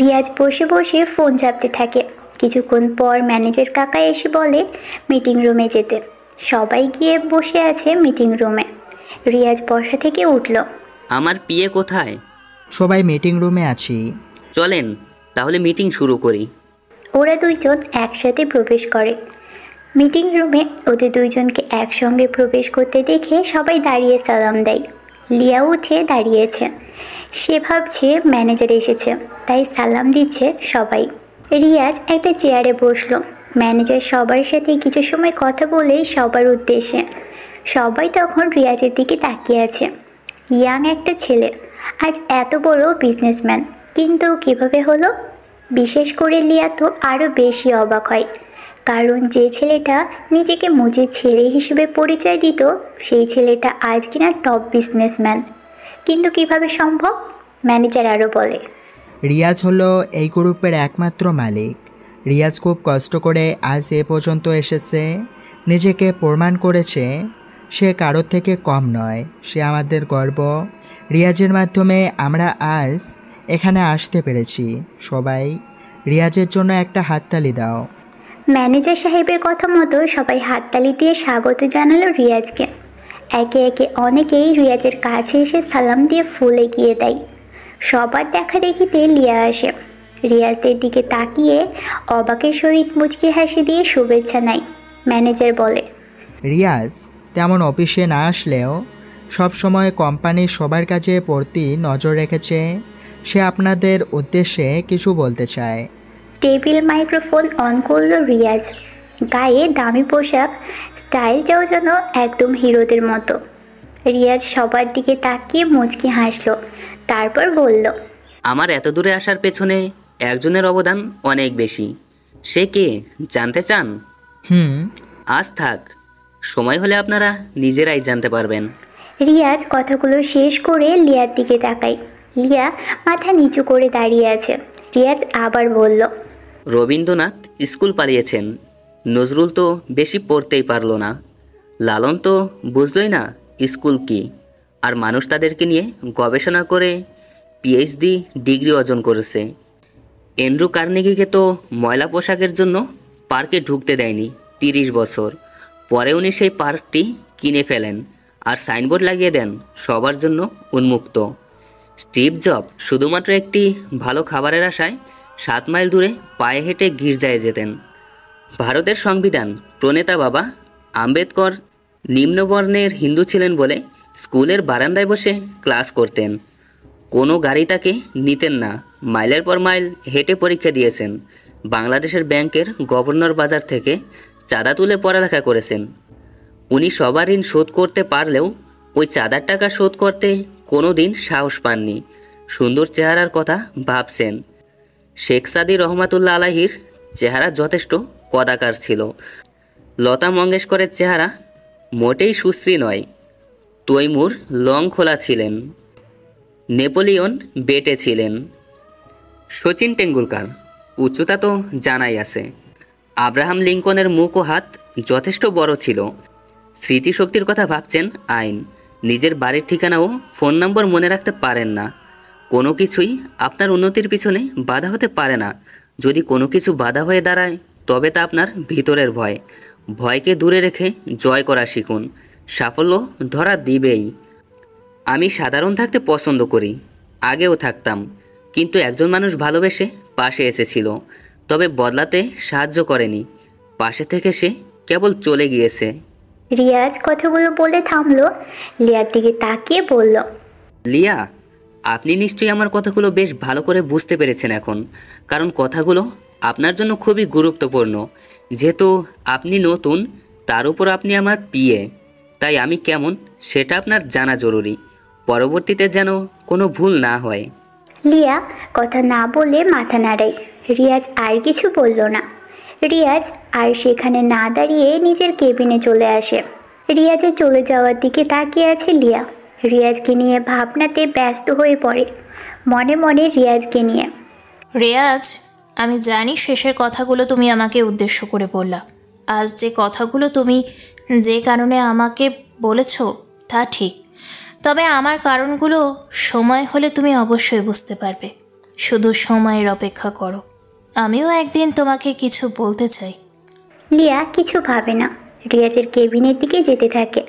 [SPEAKER 2] রিয়াজ বসে বসে ফোন চাপতে থাকে। কিছুক্ষণ পর ম্যানেজার কাকা এসে বলে মিটিং রুমে যেতে। সবাই গিয়ে বসে আছে মিটিং রুমে। রিয়াজ বসা থেকে উঠল।
[SPEAKER 5] আমার পিএ কোথায়?
[SPEAKER 11] সবাই মিটিং রুমে আছি।
[SPEAKER 5] চলেন তাহলে মিটিং শুরু করি।
[SPEAKER 2] ওরা দুইজন একসাথে প্রবেশ করে মিটিং রুমে। ওদের দুইজনকে একসঙ্গে প্রবেশ করতে দেখে সবাই দাঁড়িয়ে সালাম দেয়। লিয়া উঠে দাঁড়িয়েছে। সে ভাবছে ম্যানেজার এসেছে, তাই সালাম দিচ্ছে সবাই। রিয়াজ একটা চেয়ারে বসলো। ম্যানেজার সবার সাথে কিছু সময় কথা বলেই সবার উদ্দেশ্যে। সবাই তখন রিয়াজের দিকে তাকিয়ে আছে। ইয়াং একটা ছেলে, আজ এত বড় বিজনেসম্যান, কিন্তু কিভাবে হলো? বিশেষ করে লিয়া তো আরও বেশি অবাক হয়, কারণ যে ছেলেটা নিজেকে মুজির ছেলে হিসেবে পরিচয় দিত, সেই ছেলেটা আজ কিনা টপ বিজনেসম্যান। কিন্তু কিভাবে সম্ভব? ম্যানেজার আরও বলে,
[SPEAKER 11] রিয়াজ হলো এই গ্রুপের একমাত্র মালিক। রিয়াজ খুব কষ্ট করে আজ এ পর্যন্ত এসেছে, নিজেকে প্রমাণ করেছে সে কারোর থেকে কম নয়, সে আমাদের গর্ব। রিয়াজের মাধ্যমে আমরা আজ এখানে আসতে পেরেছি। সবাই রিয়াজের জন্য একটা হাততালি দাও।
[SPEAKER 2] ম্যানেজার সাহেবের কথা মতো সবাই হাততালি দিয়ে স্বাগত জানালো রিয়াজকে। একে একে অনেকেই রিয়াজের কাছে এসে সালাম দিয়ে ফুল এগিয়ে দেয়। সবার দেখা দেখিতে লিয়া আসে। রিয়াজদের দিকে তাকিয়ে অবাকের সহিত মুচকি হাসি দিয়ে শুভেচ্ছা নেয়। ম্যানেজার বলে,
[SPEAKER 11] রিয়াজ তেমন অফিসে না আসলেও সব সময় কোম্পানির সবার কাছে প্রতি নজর রেখেছে। সে আপনাদের উদ্দেশ্যে কিছু বলতে চায়।
[SPEAKER 2] টেবিল মাইক্রোফোন অন করলো রিয়াজ। গায়ে দামি পোশাক, স্টাইলটাও যেন একদম হিরোদের মতো। রিয়াজ সবার দিকে তাকিয়ে মুচকি হাসলো, তারপর বলল,
[SPEAKER 5] আমার এত দূরে আসার পেছনে একজনের অবদান অনেক বেশি। সে কে জানতে চান? আজ থাক, সময় হলে আপনারা নিজেরাই জানতে পারবেন।
[SPEAKER 2] রিয়াজ কথাগুলো শেষ করে লিয়ার দিকে তাকায়। লিয়া মাথা নিচু করে দাঁড়িয়ে আছে। রিয়াজ আবার বলল,
[SPEAKER 5] রবীন্দ্রনাথ স্কুল পালিয়েছেন, নজরুল তো বেশি পড়তেই পারল না, লালন তো বুঝলই না স্কুল কি, আর মানুষ তাদেরকে নিয়ে গবেষণা করে পিএইচডি ডিগ্রি অর্জন করেছে। এন্ড্রু কার্নেগিকে তো ময়লা পোশাকের জন্য পার্কে ঢুকতে দেয়নি 30 বছর, পরে উনি সেই পার্কটি কিনে ফেলেন আর সাইনবোর্ড লাগিয়ে দেন সবার জন্য উন্মুক্ত। স্টিভ জব শুধুমাত্র একটি ভালো খাবারের আশায় 7 মাইল দূরে পায়ে হেঁটে গির্জায় যেতেন। ভারতের সংবিধান প্রণেতা বাবা আম্বেদকর নিম্নবর্ণের হিন্দু ছিলেন বলে স্কুলের বারান্দায় বসে ক্লাস করতেন। কোনো গাড়ি তাকে নিতেন না, মাইলের পর মাইল হেঁটে পরীক্ষা দিয়েছেন। বাংলাদেশের ব্যাংকের গভর্নর বাজার থেকে চাঁদা তুলে পড়ালেখা করেছেন। উনি সবার ঋণ শোধ করতে পারলেও ওই চাঁদার টাকা শোধ করতে কোনো দিন সাহস পাননি। সুন্দর চেহারার কথা ভাবছেন। শেখ সাদি রহমাতুল্লাহ আলাহির চেহারা যথেষ্ট কদাকার ছিল। লতা মঙ্গেশকরের চেহারা মোটেই সুশ্রী নয়। তৈমুর লং খোলা ছিলেন। নেপোলিয়ন বেটে ছিলেন। সচিন টেন্ডুলকার উচ্চতা তো জানাই আছে। আব্রাহাম লিঙ্কনের মুখ ও হাত যথেষ্ট বড় ছিল। স্মৃতিশক্তির কথা ভাবছেন আইন। নিজের বাড়ির ঠিকানা ও ফোন নম্বর মনে রাখতে পারেন না। কোনো কিছুই আপনার উন্নতির পিছনে বাধা হতে পারে না। যদি কোনো কিছু বাধা হয়ে দাঁড়ায় তবে তা আপনার ভিতরের ভয়। ভয়কে দূরে রেখে জয় করা শিখুন, সাফল্য ধরা দিবেই। আমি সাধারণ থাকতে পছন্দ করি, আগেও থাকতাম, কিন্তু একজন মানুষ ভালোবেসে পাশে এসেছিল, তবে বদলাতে সাহায্য করেনি। পাশে থেকে সে কেবল চলে গিয়েছে।
[SPEAKER 2] রিয়াজ কথাগুলো বলে থামলো। লিয়ার দিকে তাকিয়ে বলল,
[SPEAKER 5] লিয়া, আপনি নিশ্চয়ই আমার কথাগুলো বেশ ভালো করে বুঝতে পেরেছেন এখন, কারণ কথাগুলো আপনার জন্য খুবই গুরুত্বপূর্ণ। যেহেতু আপনি নতুন, তার উপর আপনি আমার পিএ, তাই আমি কেমন সেটা আপনার জানা জরুরি, পরবর্তীতে যেন কোনো ভুল না হয়।
[SPEAKER 2] লিয়া কথা না বলে মাথা নাড়ায়। রিয়াজ আর কিছু বলল না। রিয়াজ আর সেখানে না দাঁড়িয়ে নিজের কেবিনে চলে আসে। রিয়াজের চলে যাওয়ার দিকে তাকিয়ে আছে লিয়া। রিয়াজকে নিয়ে ভাবনাতে ব্যস্ত হয়ে পড়ে, মনে মনে রিয়াজকে নিয়ে।
[SPEAKER 6] রিয়াজ, আমি জানি শেষের কথাগুলো তুমি আমাকে উদ্দেশ্য করে বললা। আজ যে কথাগুলো তুমি যে কারণে আমাকে বলেছ তা ঠিক, তবে আমার কারণগুলো সময় হলে তুমি অবশ্যই বুঝতে পারবে। শুধু সময়ের অপেক্ষা করো। আমিও একদিন তোমাকে কিছু বলতে চাই।
[SPEAKER 2] লিয়া কিছু ভাবে না, রিয়াজের কেবিনের দিকে যেতে থাকে।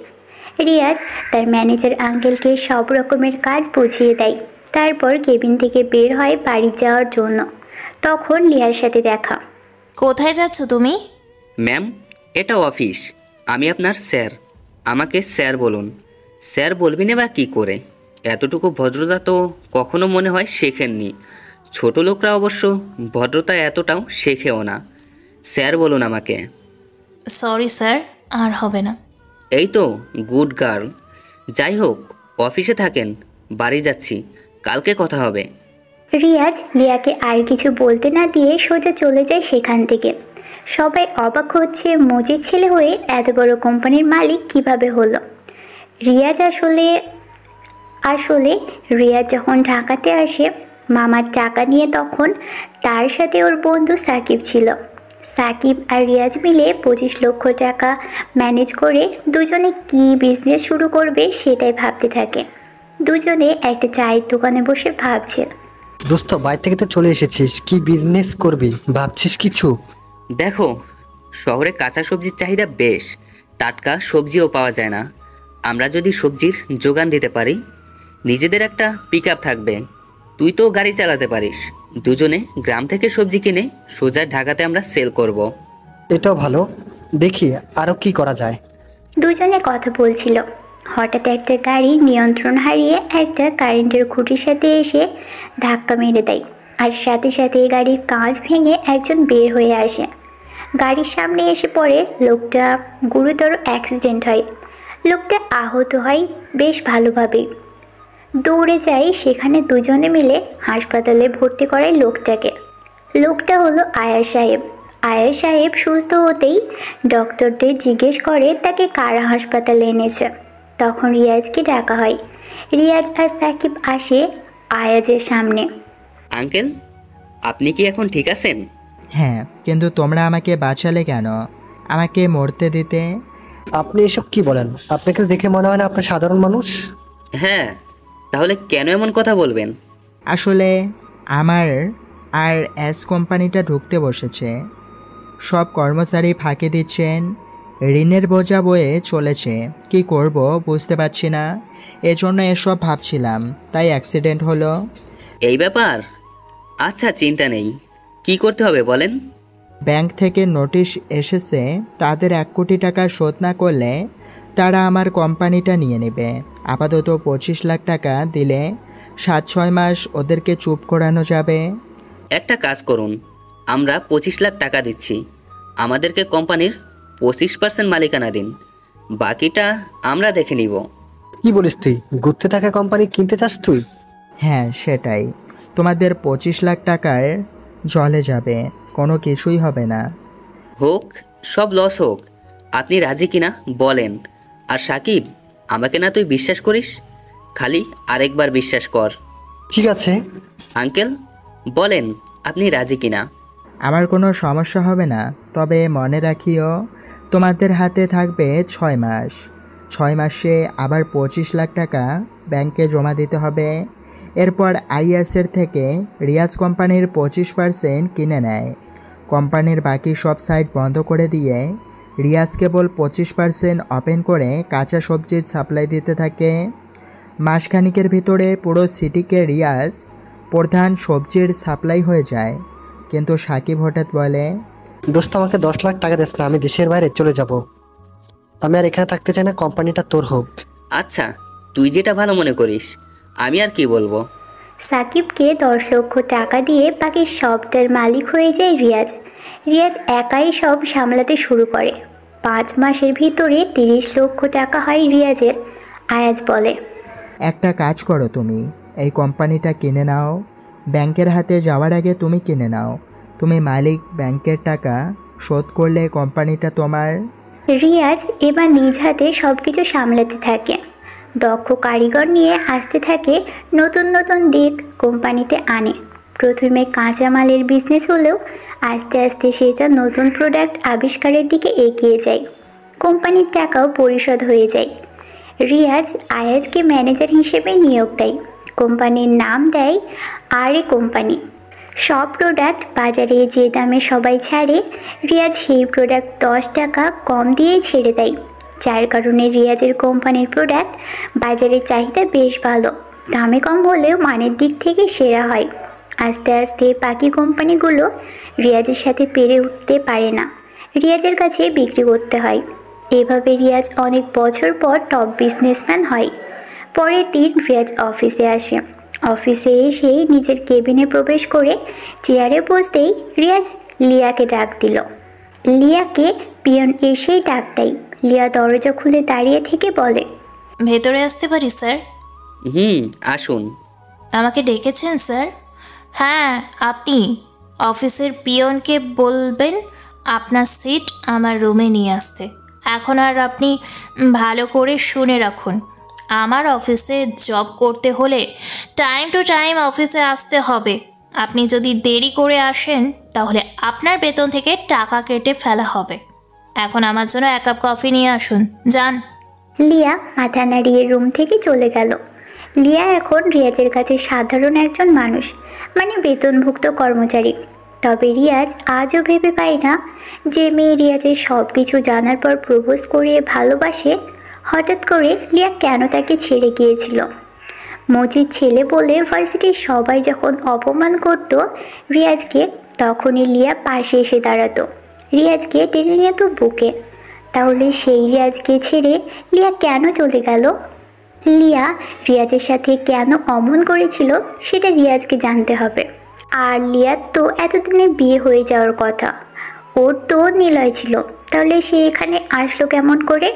[SPEAKER 2] রিয়াজ তার ম্যানেজার আঙ্কেলকে সব রকমের কাজ বুঝিয়ে দেয়। তারপর কেবিন থেকে বের হয় বাড়ি যাওয়ার জন্য। তখন লিয়ার সাথে দেখা।
[SPEAKER 6] কোথায় যাচ্ছ তুমি?
[SPEAKER 5] ম্যাম, এটা অফিস, আমি আপনার স্যার, আমাকে স্যার বলুন। স্যার বলবি না বা কী করে? এতটুকু ভদ্রতা তো কখনো মনে হয় শেখেননি। ছোট লোকরা অবশ্য ভদ্রতা এতটাও শেখেও না। স্যার বলুন আমাকে।
[SPEAKER 6] সরি স্যার, আর হবে না।
[SPEAKER 5] এই তো গুড গার্ল। যাই হোক, অফিসে থাকেন, বাড়ি যাচ্ছি, কালকে কথা হবে।
[SPEAKER 2] রিয়াজ লিয়াকে আর কিছু বলতে না দিয়ে সোজা চলে যায় সেখান থেকে। সবাই অবাক হচ্ছে মজির ছেলে হয়ে এত বড় কোম্পানির মালিক কিভাবে হলো। রিয়াজ আসলে রিয়াজ যখন ঢাকাতে আসে মামার টাকা নিয়ে, তখন তার সাথে ওর বন্ধু সাকিব ছিল। সাকিব আর রিয়াজ মিলে 25 লক্ষ টাকা ম্যানেজ করে দুজনে কি বিজনেস শুরু করবে সেটাই ভাবতে থাকে। দুজনে একটা চায়ের দোকানে বসে ভাবছে।
[SPEAKER 12] দোস্ত, বাইরে থেকে তো চলে এসেছিস, কি বিজনেস করবি ভাবছিস কিছু?
[SPEAKER 5] দেখো, শহরে কাঁচা সবজির চাহিদা বেশ, টাটকা সবজিও পাওয়া যায় না। আমরা যদি সবজির যোগান দিতে পারি, নিজেদের একটা পিক আপ থাকবে, তুই তো গাড়ি চালাতে পারিস, দুজনে গ্রাম থেকে সবজি কিনে সোজা ঢাকাতে আমরা সেল করব।
[SPEAKER 12] এটাও ভালো, দেখি আরও কি করা যায়।
[SPEAKER 2] দুজনে কথা বলছিল, হঠাৎ একটা গাড়ি নিয়ন্ত্রণ হারিয়ে একটা কারেন্টের খুঁটির সাথে এসে ধাক্কা মেরে দেয়। আর সাথে সাথে গাড়ির কাঁচ ভেঙে একজন বের হয়ে আসে। গাড়ির সামনে এসে পড়ে লোকটা, গুরুতর অ্যাক্সিডেন্ট হয়। লোকটা আহত হয় বেশ ভালোভাবেই। দৌড়ে যায় সেখানে, দুজনে মিলে হাসপাতালে ভর্তি করায় লোকটাকে। লোকটা হলো আয়া সাহেব। আয়া সাহেব সুস্থ হতেই ডক্টরদের জিজ্ঞেস করে তাকে কারা হাসপাতালে এনেছে। তখন রিয়াজকে ডাকা হয়। রিয়াজ আর সাকিব আসে আয়াজের সামনে।
[SPEAKER 5] আঙ্কেল, আপনি কি এখন ঠিক আছেন?
[SPEAKER 11] হ্যাঁ, কিন্তু তোমরা আমাকে বাঁচালে কেন? আমাকে মরতে দিতে?
[SPEAKER 12] আপনি এসব কি বলেন? আপনাকে দেখে মনে হয় না আপনি সাধারণ মানুষ।
[SPEAKER 5] হ্যাঁ, তাহলে কেন এমন কথা বলবেন?
[SPEAKER 11] আসলে আমার আর এস কোম্পানিটা ঢুকতে বসেছে। সব কর্মচারী ফাঁকি দিচ্ছেন, ঋণের বোঝা বয়ে চলেছে। কি করব বুঝতে পারছি না, এজন্য এসব ভাবছিলাম, তাই অ্যাক্সিডেন্ট হলো।
[SPEAKER 5] এই ব্যাপার? আচ্ছা, চিন্তা নেই, কি করতে হবে বলেন?
[SPEAKER 11] ব্যাংক থেকে নোটিশ এসেছে, তাদের 1 কোটি টাকা শোধ না করলে তারা আমার কোম্পানিটা নিয়ে নেবে। আপাতত 25 লাখ টাকা দিলে 7-6 মাস ওদেরকে চুপ করানো যাবে।
[SPEAKER 5] একটা কাজ করুন, আমরা 25 লাখ টাকা দিচ্ছি, আমাদেরকে কোম্পানির 25% মালিকানা দিন, বাকিটা আমরা দেখে নিব।
[SPEAKER 12] কি বলিস তুই? ঘুরতে থাকা কোম্পানি কিনতে চাস তুই?
[SPEAKER 11] হ্যাঁ, সেটাই। তোমাদের 25 লাখ টাকার জলে যাবে, কোনো কিছুই হবে না।
[SPEAKER 5] হোক, সব লস হোক, আপনি রাজি কিনা বলেন। আর সাকিব, আমাকে না তুই বিশ্বাস করিস, খালি আরেকবার বিশ্বাস কর।
[SPEAKER 12] ঠিক আছে
[SPEAKER 5] আঙ্কেল, বলেন আপনি রাজি কিনা?
[SPEAKER 11] আমার কোনো সমস্যা হবে না, তবে মনে রাখিও তোমাদের হাতে থাকবে 6 মাস। 6 মাসে আবার 25 লাখ টাকা ব্যাংকে জমা দিতে হবে। এরপর আইএসের থেকে রিয়াজ কোম্পানির 25% কিনে নেয়। কোম্পানির বাকি সব সাইট বন্ধ করে দিয়ে রিয়াজ কেবল 25% ওপেন করে কাঁচা সবজির সাপ্লাই দিতে থাকে। মাসখানিকের ভিতরে পুরো সিটিকে রিয়াজ প্রধান সবজির সাপ্লাই হয়ে যায়। কিন্তু সাকিব হঠাৎ বলে,
[SPEAKER 12] দোস্ত, আমাকে 10 লাখ টাকা দিস না, আমি দেশের বাইরে চলে যাব। আমি আর এখানে থাকতে চাই না, কোম্পানিটা তোর হোক।
[SPEAKER 5] আচ্ছা, তুই যেটা ভালো মনে করিস, আমি আর কি বলবো।
[SPEAKER 2] সাকিবকে 10 লক্ষ টাকা দিয়ে বাকি সবটার মালিক হয়ে যায় রিয়াজ। রিয়াজ একাই সব সামলাতে শুরু করে। 5 মাসের ভিতরে 30 লক্ষ টাকা হয় রিয়াজের। আয়াজ বলে,
[SPEAKER 11] একটা কাজ করো, তুমি এই কোম্পানিটা কিনে নাও। ব্যাংকের হাতে যাওয়ার আগে তুমি কিনে নাও। তুমি মালিক, ব্যাংকের টাকা শোধ করলে কোম্পানিটা তোমার।
[SPEAKER 2] রিয়াজ এবার নিজ হাতে সব কিছু সামলাতে থাকে। দক্ষ কারিগর নিয়ে আসতে থাকে, নতুন নতুন দিক কোম্পানিতে আনে। প্রথমে কাঁচামালের বিজনেস হলেও আস্তে আস্তে সেটা নতুন প্রোডাক্ট আবিষ্কারের দিকে এগিয়ে যায়। কোম্পানির টাকাও পরিশোধ হয়ে যায়। রিয়াজ আয়াজকে ম্যানেজার হিসেবে নিয়োগ দেয়। কোম্পানির নাম দেয় আরে কোম্পানি। সব প্রোডাক্ট বাজারে যে দামে সবাই ছাড়ে, রিয়াজ সেই প্রোডাক্ট 10 টাকা কম দিয়ে ছেড়ে দেয়, যার কারণে রিয়াজের কোম্পানির প্রোডাক্ট বাজারে চাহিদা বেশ ভালো। দামে কম হলেও মানের দিক থেকে সেরা হয়। আস্তে আস্তে বাকি কোম্পানিগুলো রিয়াজের সাথে পেরে উঠতে পারে না, রিয়াজের কাছে বিক্রি করতে হয়। এভাবে রিয়াজ অনেক বছর পর টপ বিজনেসম্যান হয়। পরের দিন রিয়াজ অফিসে আসে। অফিসে এসেই নিজের কেবিনে প্রবেশ করে চেয়ারে বসতেই রিয়াজ লিয়াকে ডাক দিল। লিয়াকে পিয়ন এসেই ডাক দেয়। লিয়া দরজা খুলে দাঁড়িয়ে থেকে বলে,
[SPEAKER 6] ভেতরে আসতে পারি স্যার?
[SPEAKER 5] আসুন।
[SPEAKER 6] আমাকে ডেকেছেন স্যার? হ্যাঁ, আপনি অফিসের পিয়নকে বলবেন আপনার সিট আমার রুমে নিয়ে আসতে। এখন আর আপনি ভালো করে শুনে রাখুন, আমার অফিসে জব করতে হলে টাইম টু টাইম অফিসে আসতে হবে। আপনি যদি দেরি করে আসেন তাহলে আপনার বেতন থেকে টাকা কেটে ফেলা হবে। এখন আমার জন্য 1 কাপ কফি নিয়ে আসুন, যান।
[SPEAKER 2] লিয়া মাথা নাড়িয়ে রুম থেকে চলে গেল। লিয়া এখন রিয়াজের কাছে সাধারণ একজন মানুষ, মানে বেতনভুক্ত কর্মচারী। তবে রিয়াজ আজও ভেবে পায় না যে মেয়ে রিয়াজের সব কিছু জানার পর প্রপোজ করে ভালোবাসে। হঠাৎ করে লিয়া কেন তাকে ছেড়ে গিয়েছিল? মজির ছেলে বলে ভার্সিটির সবাই যখন অপমান করত রিয়াজকে, তখনই লিয়া পাশে এসে দাঁড়াতো, রিয়াজকে টেনে নিত বুকে। তাহলে সেই রিয়াজকে ছেড়ে লিয়া কেন চলে গেল? লিয়া রিয়াজের সাথে কেন অমন করেছিল সেটা রিয়াজকে জানতে হবে। আর লিয়ার তো এতদিনে বিয়ে হয়ে যাওয়ার কথা, ওর তো নিলয় ছিল, তাহলে সে এখানে আসলো কেমন করে,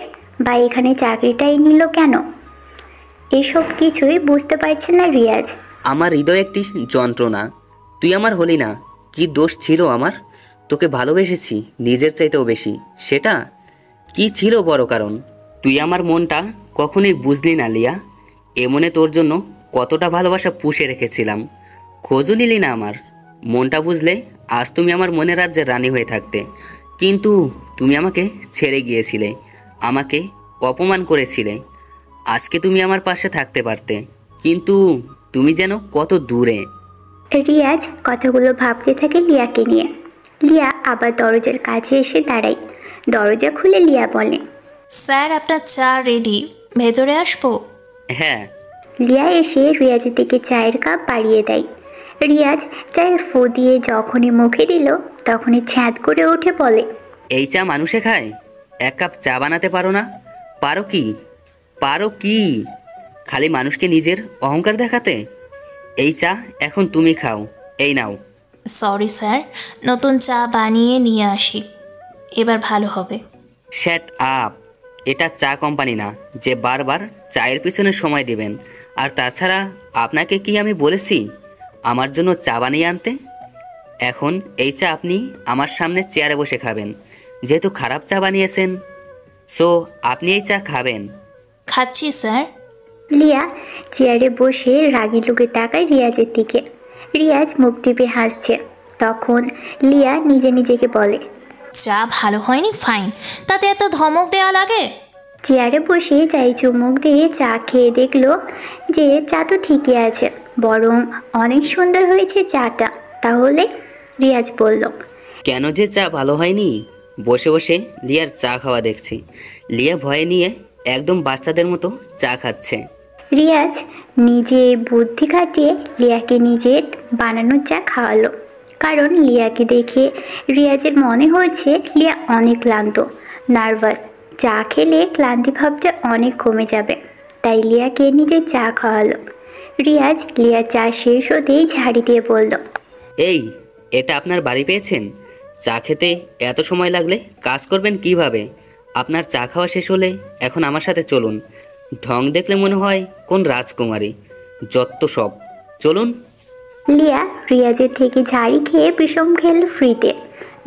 [SPEAKER 2] বা এখানে চাকরিটাই নিল কেন? এসব কিছুই বুঝতে পারছে না রিয়াজ।
[SPEAKER 5] আমার হৃদয় একটি যন্ত্রণা, তুই আমার হলি না। কি দোষ ছিল আমার? তোকে ভালোবেসেছি নিজের চাইতেও বেশি। সেটা কি ছিল বড় কারণ? তুই আমার মনটা কখনোই বুঝলি না লিয়া। এমনে তোর জন্য কতটা ভালোবাসা পুষে রেখেছিলাম, খোঁজও নিলি না আমার। মনটা বুঝলে আজ তুমি আমার মনের রাজ্যের রানী হয়ে থাকতে, কিন্তু তুমি আমাকে ছেড়ে গিয়েছিলে, আমাকে অপমান করেছিলে। আজকে তুমি আমার পাশে থাকতে পারতে, কিন্তু তুমি যেন কত দূরে।
[SPEAKER 2] রিয়াজ কথাগুলো ভাবতে থাকে লিয়াকে নিয়ে। লিয়া আবার দরজার কাছে এসে দাঁড়ায়। দরজা খুলে লিয়া বলে,
[SPEAKER 6] স্যার আপনার চা রেডি, ভেতরে আসবো?
[SPEAKER 5] হ্যাঁ।
[SPEAKER 2] লিয়া এসে রিয়াজের দিকে চায়ের কাপ বাড়িয়ে দেয়। রিয়াজ চায়ের ফু দিয়ে যখনই মুখে দিল তখনই ছ্যাঁদ করে উঠে বলে,
[SPEAKER 5] এই চা মানুষে খায়? 1 কাপ চা বানাতে পারো না? পারো কি? পারো কি খালি মানুষকে নিজের অহংকার দেখাতে? এই চা এখন তুমি খাও, এই নাও।
[SPEAKER 6] সরি স্যার, নতুন চা বানিয়ে নিয়ে আসি, এবার ভালো হবে।
[SPEAKER 5] শ্যাট আপ, এটা চা কোম্পানি না যে বারবার চায়ের পিছনে সময় দিবেন। আর তাছাড়া আপনাকে কি আমি বলেছি আমার জন্য চা বানিয়ে আনতে? এখন এই চা আপনি আমার সামনে চেয়ারে বসে খাবেন, যেহেতু খারাপ চা বানিয়েছেন, সো আপনি এই চা খাবেন।
[SPEAKER 6] খাচ্ছি স্যার।
[SPEAKER 2] লিয়া চেয়ারে বসে রাগী লোকে তাকায় রিয়াজের দিকে। রিয়াজ মুখ টিপে হাসছে। তখন লিয়া নিজে নিজেকে বলে,
[SPEAKER 6] চা ভালো হয়নি ফাইন, তাতে এত ধমক দেওয়া লাগে?
[SPEAKER 2] চেয়ারে বসে চাই চুমুক দিয়ে চা খেয়ে দেখলো যে চা তো ঠিকই আছে, বরং অনেক সুন্দর হয়েছে চাটা। তাহলে রিয়াজ বলল,
[SPEAKER 5] কেন যে চা ভালো হয়নি? বসে বসে লিয়ার চা খাওয়া দেখছি। লিয়া ভয়ে নিয়ে একদম বাচ্চাদের মতো চা খাচ্ছে।
[SPEAKER 2] রিয়াজ নিজে বুদ্ধি খাটিয়ে লিয়াকে নিজের বানানো চা খাওয়ালো। কারণ লিয়াকে দেখে রিয়াজের মনে হয়েছে লিয়া অনেক ক্লান্ত, নার্ভাস। চা খেলে ক্লান্তি ভাবটা অনেক কমে যাবে, তাই লিয়াকে নিজে চা খাওয়ালো। রিয়াজ লিয়া চা শেষ হতেই ঝাড়ি দিয়ে বলল,
[SPEAKER 5] এই এটা আপনার বাড়ি পেয়েছেন? চা খেতে এত সময় লাগলে কাজ করবেন কিভাবে? আপনার চা খাওয়া শেষ হলে এখন আমার সাথে চলুন। ঢং দেখলে মনে হয় কোন রাজকুমারী, যত সব। চলুন।
[SPEAKER 2] লিয়া রিয়াজের থেকে ঝাড়ি খেয়ে বিষম খেল ফ্রিতে।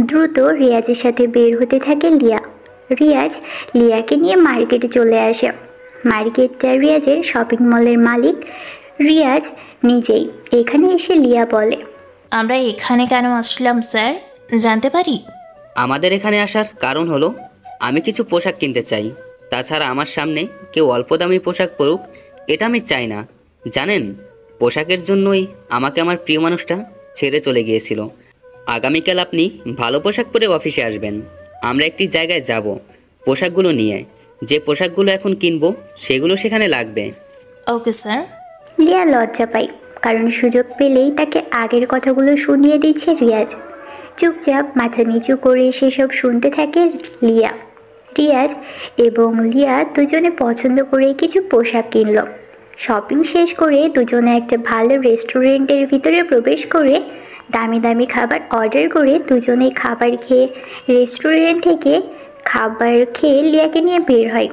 [SPEAKER 2] দ্রুত রিয়াজের সাথে বের হতে থাকে লিয়া। রিয়াজ লিয়াকে নিয়ে মার্কেটে চলে আসে। মার্কেটটা রিয়াজের শপিং মলের মালিক রিয়াজ নিজেই। এখানে এসে লিয়া বলে,
[SPEAKER 6] আমরা এখানে কেন আসলাম স্যার, জানতে পারি?
[SPEAKER 5] আমাদের এখানে আসার কারণ হলো আমি কিছু পোশাক কিনতে চাই। তাছাড়া আমার সামনে কেউ অল্প দামি পোশাক পরুক, এটা আমি চাই না। জানেন, পোশাকের জন্যই আমাকে আমার প্রিয় মানুষটা ছেড়ে চলে গিয়েছিল। আগামীকাল আপনি ভালো পোশাক পরে অফিসে আসবেন। আমরা একটি জায়গায় যাব পোশাকগুলো নিয়ে। যে পোশাকগুলো এখন কিনবো সেগুলো সেখানে লাগবে।
[SPEAKER 6] Okay sir.
[SPEAKER 2] লিয়া লজ্জা পায়, কারণ সুযোগ পেলেই তাকে আগের কথাগুলো শুনিয়ে দিচ্ছে রিয়াজ। চুপচাপ মাথা নিচু করে সেসব শুনতে থাকে লিয়া। রিয়াজ এবং লিয়া দুজনে পছন্দ করে কিছু পোশাক কিনল। শপিং শেষ করে দুজনে একটা ভালো রেস্টুরেন্টের ভিতরে প্রবেশ করে দামি দামি খাবার অর্ডার করে দুজনেই খাবার খেয়ে রেস্টুরেন্ট থেকে খাবার খেয়ে লিয়াকে নিয়ে বের হয়।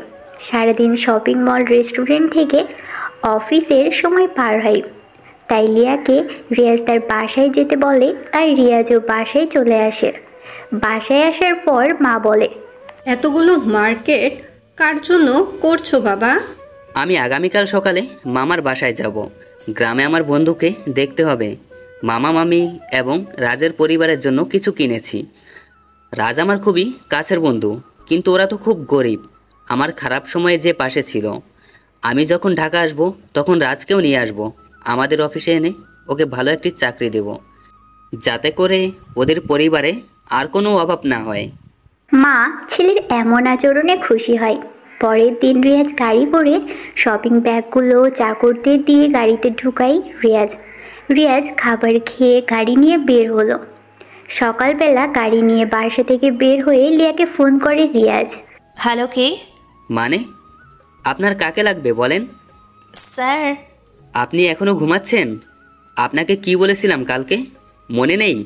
[SPEAKER 2] সারাদিন শপিং মল রেস্টুরেন্ট থেকে অফিসের সময় পার হয়। তাই লিয়াকে রিয়াজ তার বাসায় যেতে বলে, আর রিয়াজও বাসায় চলে আসে। বাসায় আসার পর মা বলে,
[SPEAKER 13] এতগুলো মার্কেট কার জন্য করছো বাবা?
[SPEAKER 5] আমি আগামীকাল সকালে মামার বাসায় যাব। গ্রামে আমার বন্ধুকে দেখতে হবে। মামা মামি এবং রাজের পরিবারের জন্য কিছু কিনেছি। রাজ আমার খুবই কাছের বন্ধু, কিন্তু ওরা তো খুব গরিব। আমার খারাপ সময়ে যে পাশে ছিল। আমি যখন ঢাকা আসব তখন রাজকেও নিয়ে আসব। আমাদের অফিসে এনে ওকে ভালো একটি চাকরি দেব, যাতে করে ওদের পরিবারে আর কোনো অভাব না হয়।
[SPEAKER 2] মা ছেলের এমন আচরণে খুশি হয়। পরের দিন রিয়াজ গাড়ি করে শপিং ব্যাগগুলো চাকরদের দিয়ে গাড়িতে ঢুকাই রিয়াজ খাবার খেয়ে গাড়ি নিয়ে বের হলো। সকালবেলা গাড়ি নিয়ে বাসা থেকে বের হয়ে লিয়াকে ফোন করে রিয়াজ।
[SPEAKER 6] হ্যালো, কে?
[SPEAKER 5] মানে আপনার কাকে লাগবে বলেন?
[SPEAKER 6] স্যার।
[SPEAKER 5] আপনি এখনো ঘুমাচ্ছেন? আপনাকে কি বলেছিলাম কালকে, মনে নেই?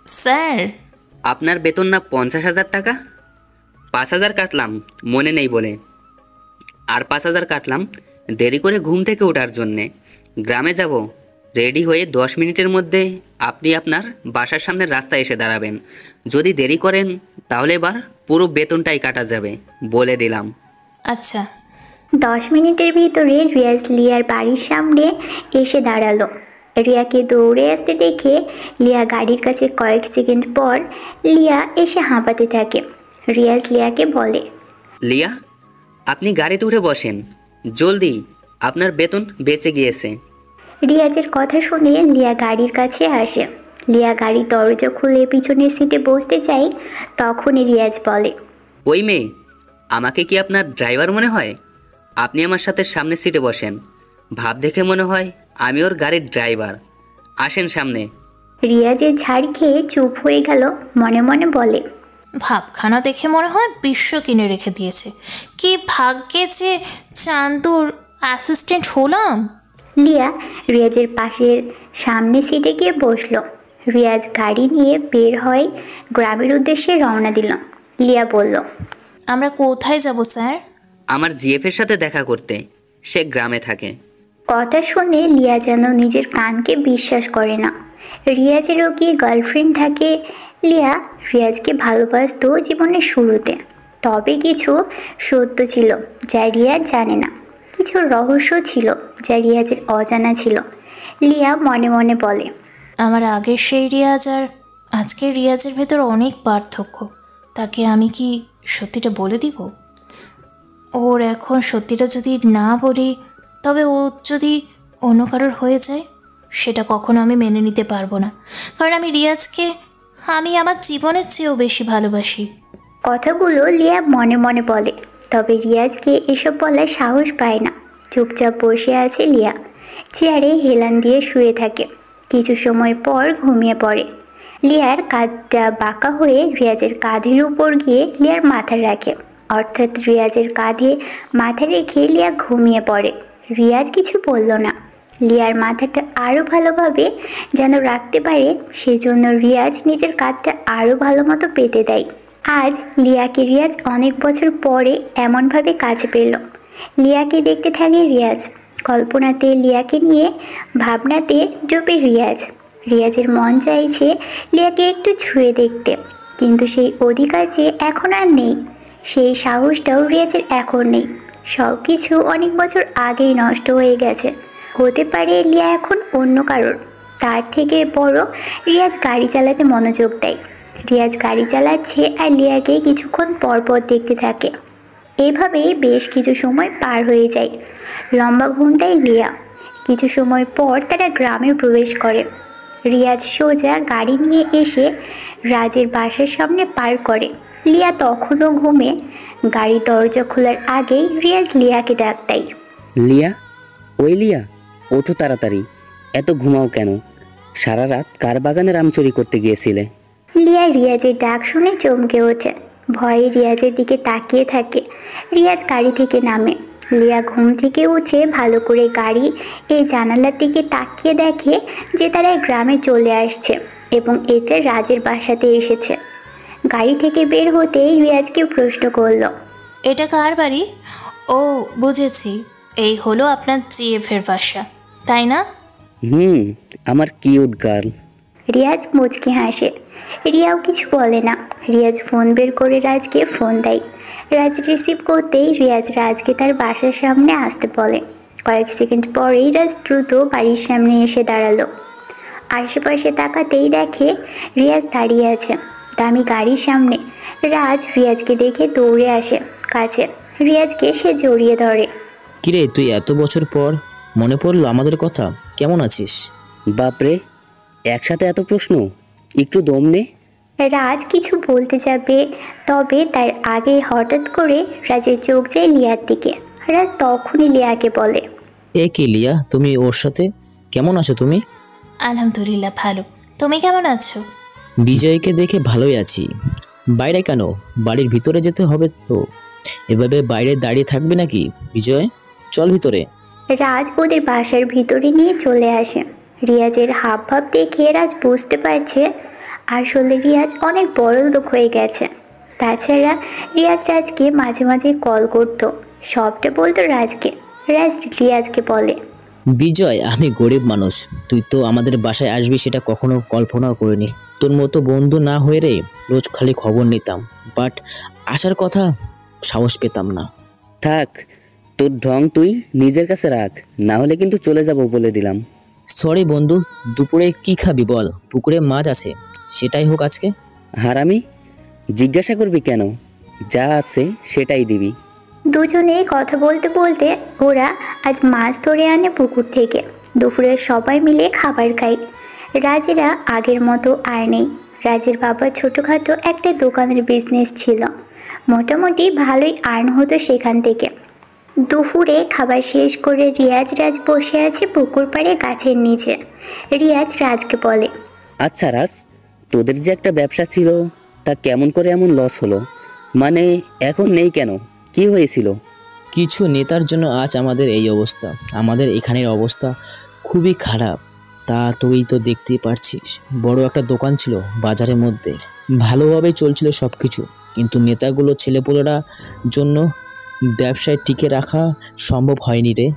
[SPEAKER 6] স্যার।
[SPEAKER 5] আপনার বেতন না 50,000 টাকা? 5,000 কাটলাম মনে নেই বলে, আর 5,000 কাটলাম দেরি করে ঘুম থেকে ওঠার জন্যে। গ্রামে যাব, রেডি হয়ে 10 মিনিটের মধ্যে আপনি আপনার বাসার সামনের রাস্তায় এসে দাঁড়াবেন। যদি দেরি করেন তাহলে এবার পুরো বেতনটাই কাটা যাবে, বলে দিলাম।
[SPEAKER 6] আচ্ছা।
[SPEAKER 2] 10 মিনিটের ভিতরে রিয়াজ লিয়ার বাড়ির সামনে এসে দাঁড়ালো। রিয়াকে দৌড়ে আসতে দেখে লিয়া গাড়ির কাছে কয়েক সেকেন্ড পর লিয়া এসে হাঁপাতে থাকে। রিয়াজ লিয়াকে বলে,
[SPEAKER 5] লিয়া, আপনি গাড়িতে উঠে বসেন জলদি, আপনার বেতন বেঁচে গিয়েছে।
[SPEAKER 2] রিয়াজের কথা শুনে লিয়া গাড়ির কাছে আসে। লিয়া গাড়ির দরজা খুলে পিছনের সিটে বসতে চাই, তখনই রিয়াজ বলে,
[SPEAKER 5] ওই মেয়ে, আমাকে কি আপনার ড্রাইভার মনে হয়? আপনি আমার সাথে সামনের সিটে বসেন। ভাব দেখে মনে হয় আমি ওর গাড়ির ড্রাইভার। আসেন সামনে।
[SPEAKER 2] রিয়াজের ঝাড় খেয়ে চুপ হয়ে গেল, মনে মনে বলে,
[SPEAKER 6] ভাবখানা দেখে মনে হয় বিশ্ব কিনে রেখে দিয়েছে। কি ভাগ্যে যে চান্দুর অ্যাসিস্ট্যান্ট হলাম।
[SPEAKER 2] লিয়া রিয়াজের পাশের সামনে সিটে গিয়ে বসলো। রিয়াজ গাড়ি নিয়ে বের হয়, গ্রামের উদ্দেশ্যে রওনা দিল। লিয়া বলল,
[SPEAKER 6] আমরা কোথায় যাব স্যার?
[SPEAKER 5] আমার জিএফের সাথে দেখা করতে, সে গ্রামে থাকে।
[SPEAKER 2] কথা শুনে লিয়া যেন নিজের কানকে বিশ্বাস করে না। রিয়াজেরও কি গার্লফ্রেন্ড থাকে? লিয়া রিয়াজকে ভালোবাসতো জীবনের শুরুতে, তবে কিছু সত্য ছিল যা রিয়াজ জানে না, কিছু রহস্য ছিল যা রিয়াজের অজানা ছিল। লিয়া মনে মনে বলে,
[SPEAKER 6] আমার আগের সেই রিয়াজ আর আজকের রিয়াজের ভেতর অনেক পার্থক্য। তাকে আমি কি সত্যিটা বলে দিব? ওর এখন সত্যিটা যদি না বলি, তবে ও যদি অন্য কারোর হয়ে যায়, সেটা কখনো আমি মেনে নিতে পারবো না। কারণ আমি রিয়াজকে আমি আমার জীবনের চেয়েও বেশি ভালোবাসি।
[SPEAKER 2] কথাগুলো লিয়া মনে মনে বলে, তবে রিয়াজকে এসব বলার সাহস পায় না। চুপচাপ বসে আছে লিয়া, চেয়ারে হেলান দিয়ে শুয়ে থাকে। কিছু সময় পর ঘুমিয়ে পড়ে। লিয়ার কাঁধটা বাঁকা হয়ে রিয়াজের কাঁধের উপর গিয়ে লিয়ার মাথা রাখে, অর্থাৎ রিয়াজের কাঁধে মাথা রেখে লিয়া ঘুমিয়ে পড়ে। রিয়াজ কিছু বলল না। লিয়ার মাথাটা আরও ভালোভাবে যেন রাখতে পারে, সেজন্য রিয়াজ নিজের কাঁধটা আরও ভালো মতো পেতে দেয়। আজ লিয়াকে রিয়াজ অনেক বছর পরে এমনভাবে কাছে পেল। লিয়াকে দেখতে থাকে রিয়াজ, কল্পনাতে লিয়াকে নিয়ে, ভাবনাতে ডুবে রিয়াজ। রিয়াজের মন চাইছে লিয়াকে একটু ছুঁয়ে দেখতে, কিন্তু সেই অধিকার যে এখন আর নেই। সেই সাহসটাও রিয়াজের এখন নেই। সব কিছু অনেক বছর আগেই নষ্ট হয়ে গেছে। হতে পারে লিয়া এখন অন্য কারোর, তার থেকে বড় রিয়াজ গাড়ি চালাতে মনোযোগ দেয়। রিয়াজ গাড়ি চালাচ্ছে আর লিয়াকে কিছুক্ষণ পর পর দেখতে থাকে। এভাবেই বেশ কিছু সময় পার হয়ে যায়। লম্বা ঘুম দেয় লিয়া। কিছু সময় পর তারা গ্রামে প্রবেশ করে। রিয়াজ সোজা গাড়ি নিয়ে এসে রাজের বাসার সামনে পার্ক করে। লিয়া তখনও ঘুমে। গাড়ির দরজা খোলার আগেই রিয়াজ লিয়াকে ডাক দেয়।
[SPEAKER 5] লিয়া, ওই লিয়া, ওঠো তাড়াতাড়ি। এত ঘুমাও কেন? সারা রাত কার বাগানের আম চুরি করতে গিয়েছিলে?
[SPEAKER 2] লিয়া রিয়াজের ডাক শুনে চমকে ওঠে। ভয়ে রিয়াজের দিকে তাকিয়ে থাকে। রিয়াজ গাড়ি থেকে নামে। লিয়া ঘুম থেকে উঠে ভালো করে গাড়ি এই জানালার দিকে তাকিয়ে দেখে যে তারা গ্রামে চলে আসছে এবং এটা রাজের বাসাতে এসেছে। গাড়ি থেকে বের হতেই রিয়াজকে প্রশ্ন করলো,
[SPEAKER 6] এটা কার বাড়ি? ও বুঝেছি, এই হলো আপনার জিএফের বাসা, তাই না?
[SPEAKER 5] আমার কিউট গার্ল।
[SPEAKER 2] রিয়াজ মুচকি হাসে। রিয়াও কিছু বলে না। রিয়াজ ফোন বের করে রাজকে ফোন দেয়। রাজ রিসিভ করতেই রিয়াজ রাজকে তার বাসার সামনে আসতে বলে। কয়েক সেকেন্ড পরেই রাজ দ্রুত বাড়ির সামনে এসে দাঁড়ালো। আশেপাশে তাকাতেই দেখে রিয়াজ দাঁড়িয়ে আছে দামি গাড়ির সামনে। রাজ রিয়াজকে দেখে দৌড়ে আসে কাছে। রিয়াজকে সে জড়িয়ে ধরে।
[SPEAKER 9] কিরে, তুই এত বছর পর মনে পড়লো আমাদের কথা? কেমন আছিস?
[SPEAKER 5] বাপরে, একসাথে এত প্রশ্ন, একটু দম নে।
[SPEAKER 2] রাজ কিছু বলতে যাবে, তবে তার আগে হঠাৎ করে রাজের চোখ যায় লিয়ার দিকে। রাজ তখনই লিয়াকে বলে,
[SPEAKER 9] এ কি লিয়া, তুমি ওর সাথে? কেমন আছো তুমি?
[SPEAKER 6] আলহামদুলিল্লাহ ভালো, তুমি কেমন আছো?
[SPEAKER 9] বিজয়কে দেখে ভালোই আছি। বাইরে কেন? বাড়ির ভিতরে যেতে হবে তো। এভাবে বাইরে দাঁড়িয়ে থাকবে নাকি? বিজয়, চল ভিতরে।
[SPEAKER 2] রাজ ওদের বাসার ভিতরে নিয়ে চলে আসে। রিয়াজের হাব ভাব দেখে রাজ বুঝতে পারছে আসলে রিয়াজ অনেক বড় লোক হয়ে গেছে। তাছাড়া রিয়াজ রাজকে মাঝে মাঝে কল করতো, সবটা বলতো রাজকে। রাজ রিয়াজকে বলে,
[SPEAKER 9] বিজয়, আমি গরিব মানুষ, তুই তো আমাদের বাসায় আসবি সেটা কখনো কল্পনাও করিনি। তোর মতো বন্ধু না হয়ে রে রোজ খালি খবর নিতাম, বাট আসার কথা সাহস পেতাম না।
[SPEAKER 5] থাক, তোর ঢং তুই নিজের কাছে রাখ, না হলে কিন্তু চলে যাব বলে দিলাম।
[SPEAKER 9] সরি বন্ধু, দুপুরে কি খাবি বল? পুকুরে মাছ আছে, সেটাই হোক আজকে।
[SPEAKER 5] হারামি, জিজ্ঞাসা করবি কেন? যা আছে সেটাই দিবি।
[SPEAKER 2] দুজনেই কথা বলতে বলতে ওরা আজ মাছ ধরে আনে পুকুর থেকে। দুপুরে সবাই মিলে খাবার খায়। রাজেরা আগের মতো আর নেই। রাজের বাবার ছোটোখাটো একটা দোকানের বিজনেস ছিল, মোটামুটি ভালোই আর্ন হতো সেখান থেকে। দুপুরে খাবার শেষ করে রিয়াজ রাজ বসে আছে পুকুর পাড়ে গাছের নিচে। রিয়াজ রাজকে বলে,
[SPEAKER 5] আচ্ছা রাজ, তোদের যে একটা ব্যবসা ছিল তা কেমন করে এমন লস হলো? মানে এখন নেই কেন? কি হয়েছিল?
[SPEAKER 9] কিছু নেতার জন্য আজ আমাদের এই অবস্থা। আমাদের এখানের অবস্থা খুবই খারাপ, তা তুই তো দেখতেই পারছিস। বড় একটা দোকান ছিল বাজারের মধ্যে, ভালোভাবে চলছিল সব কিছু, কিন্তু নেতাগুলো ছেলেপুলেরা জন্য ব্যবসায় টিকে রাখা সম্ভব হয়নি রে।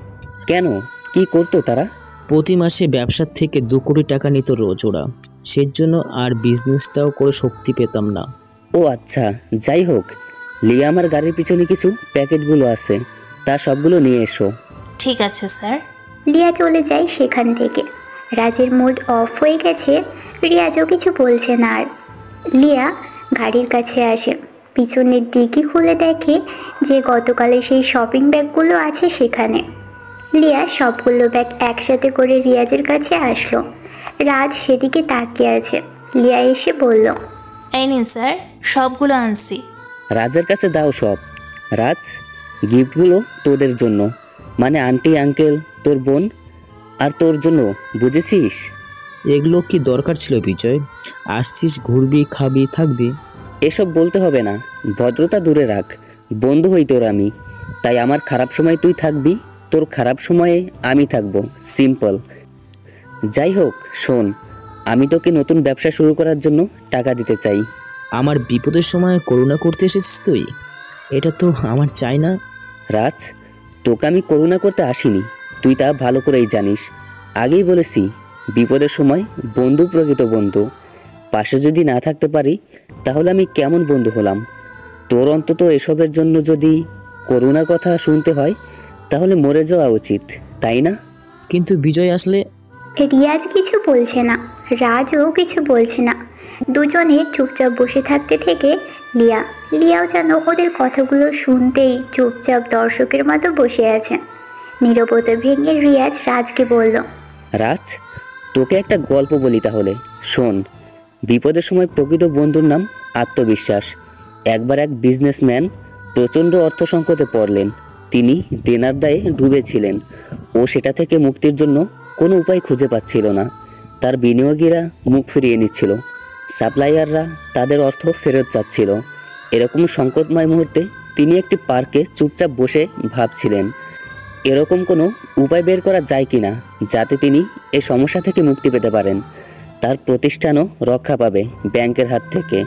[SPEAKER 5] কেন, কি করতো তারা?
[SPEAKER 9] প্রতি মাসে ব্যবসার থেকে 2 কোটি টাকা নিত রোজ ওরা। সেজন্য আর বিজনেসটাও করে শক্তি পেতাম না।
[SPEAKER 5] ও আচ্ছা, যাই হোক, লিয়া আমার গাড়ির পিছনে কিছু প্যাকেটগুলো আছে, তা সবগুলো নিয়ে এসো।
[SPEAKER 6] ঠিক আছে স্যার।
[SPEAKER 2] লিয়া চলে যায় সেখান থেকে। রাজের মুড অফ হয়ে গেছে। রিয়াজও কিছু বলছে না আর। লিয়া গাড়ির কাছে আসে, পিছনের ডিগি খুলে দেখে যে গতকালে সেই শপিং ব্যাগগুলো আছে সেখানে। লিয়া সবগুলো ব্যাগ একসাথে করে রিয়াজের কাছে আসলো। রাজ সেদিকে তাকিয়ে আছে। লিয়া এসে বলল,
[SPEAKER 6] এই নিন স্যার, সবগুলো আনছি।
[SPEAKER 5] রাজের কাছে দাও সব। রাজ, গিফটগুলো তোদের জন্য, মানে আন্টি, আঙ্কেল, তোর বোন আর তোর জন্য, বুঝেছিস?
[SPEAKER 9] এগুলো কি দরকার ছিল বিজয়? আসছিস, ঘুরবি, খাবি, থাকবি।
[SPEAKER 5] এসব বলতে হবে না, ভদ্রতা দূরে রাখ। বন্ধু হই তোর আমি, তাই আমার খারাপ সময় তুই থাকবি, তোর খারাপ সময়ে আমি থাকবো, সিম্পল। যাই হোক শোন, আমি তোকে নতুন ব্যবসা শুরু করার জন্য টাকা দিতে চাই।
[SPEAKER 9] আমার বিপদের সময় করুণা করতে এসেছিস তুই? এটা তো আমার চাই না।
[SPEAKER 5] রাজ, তোকে আমি করুণা করতে আসিনি, তুই তা ভালো করেই জানিস। আগেই বলেছি, বিপদের সময় বন্ধু প্রকৃত বন্ধু। পাশে যদি না থাকতে পারি তাহলে আমি কেমন বন্ধু হলাম? তোর অন্তত এসবের জন্য যদি করুণার কথা শুনতে হয় তাহলে মরে যাওয়া উচিত, তাই না?
[SPEAKER 9] কিন্তু বিজয় আসলে
[SPEAKER 2] রিয়াজ কিছু বলছে না, রাজও কিছু বলছে না। দুজনে চুপচাপ বসে থাকতে থেকে লিয়াও যেন ওদের কথাগুলো শুনতেই চুপচাপ দর্শকের মতো বসে আছে। নীরবতা ভেঙে রিয়াজ রাজকে বলল,
[SPEAKER 5] রাজ, তোকে একটা গল্প বলি তাহলে শোন। বিপদের সময় প্রকৃত বন্ধুর নাম আত্মবিশ্বাস। একবার এক বিজনেসম্যান প্রচণ্ড অর্থ সংকটে পড়লেন। তিনি দেনার দায়ে ডুবেছিলেন। ও সেটা থেকে মুক্তির জন্য কোনো উপায় খুঁজে পাচ্ছিল না। তার বিনিয়োগীরা মুখ ফিরিয়ে নিচ্ছিল, সাপ্লায়াররা তাদের অর্থ ফেরত চাচ্ছিল। এরকম সংকটময় মুহূর্তে তিনি একটি পার্কে চুপচাপ বসে ভাবছিলেন এরকম কোনো উপায় বের করা যায় কিনা যাতে তিনি এই সমস্যা থেকে মুক্তি পেতে পারেন। তার প্রতিষ্ঠানও রক্ষা পাবে ব্যাংকের হাত থেকে।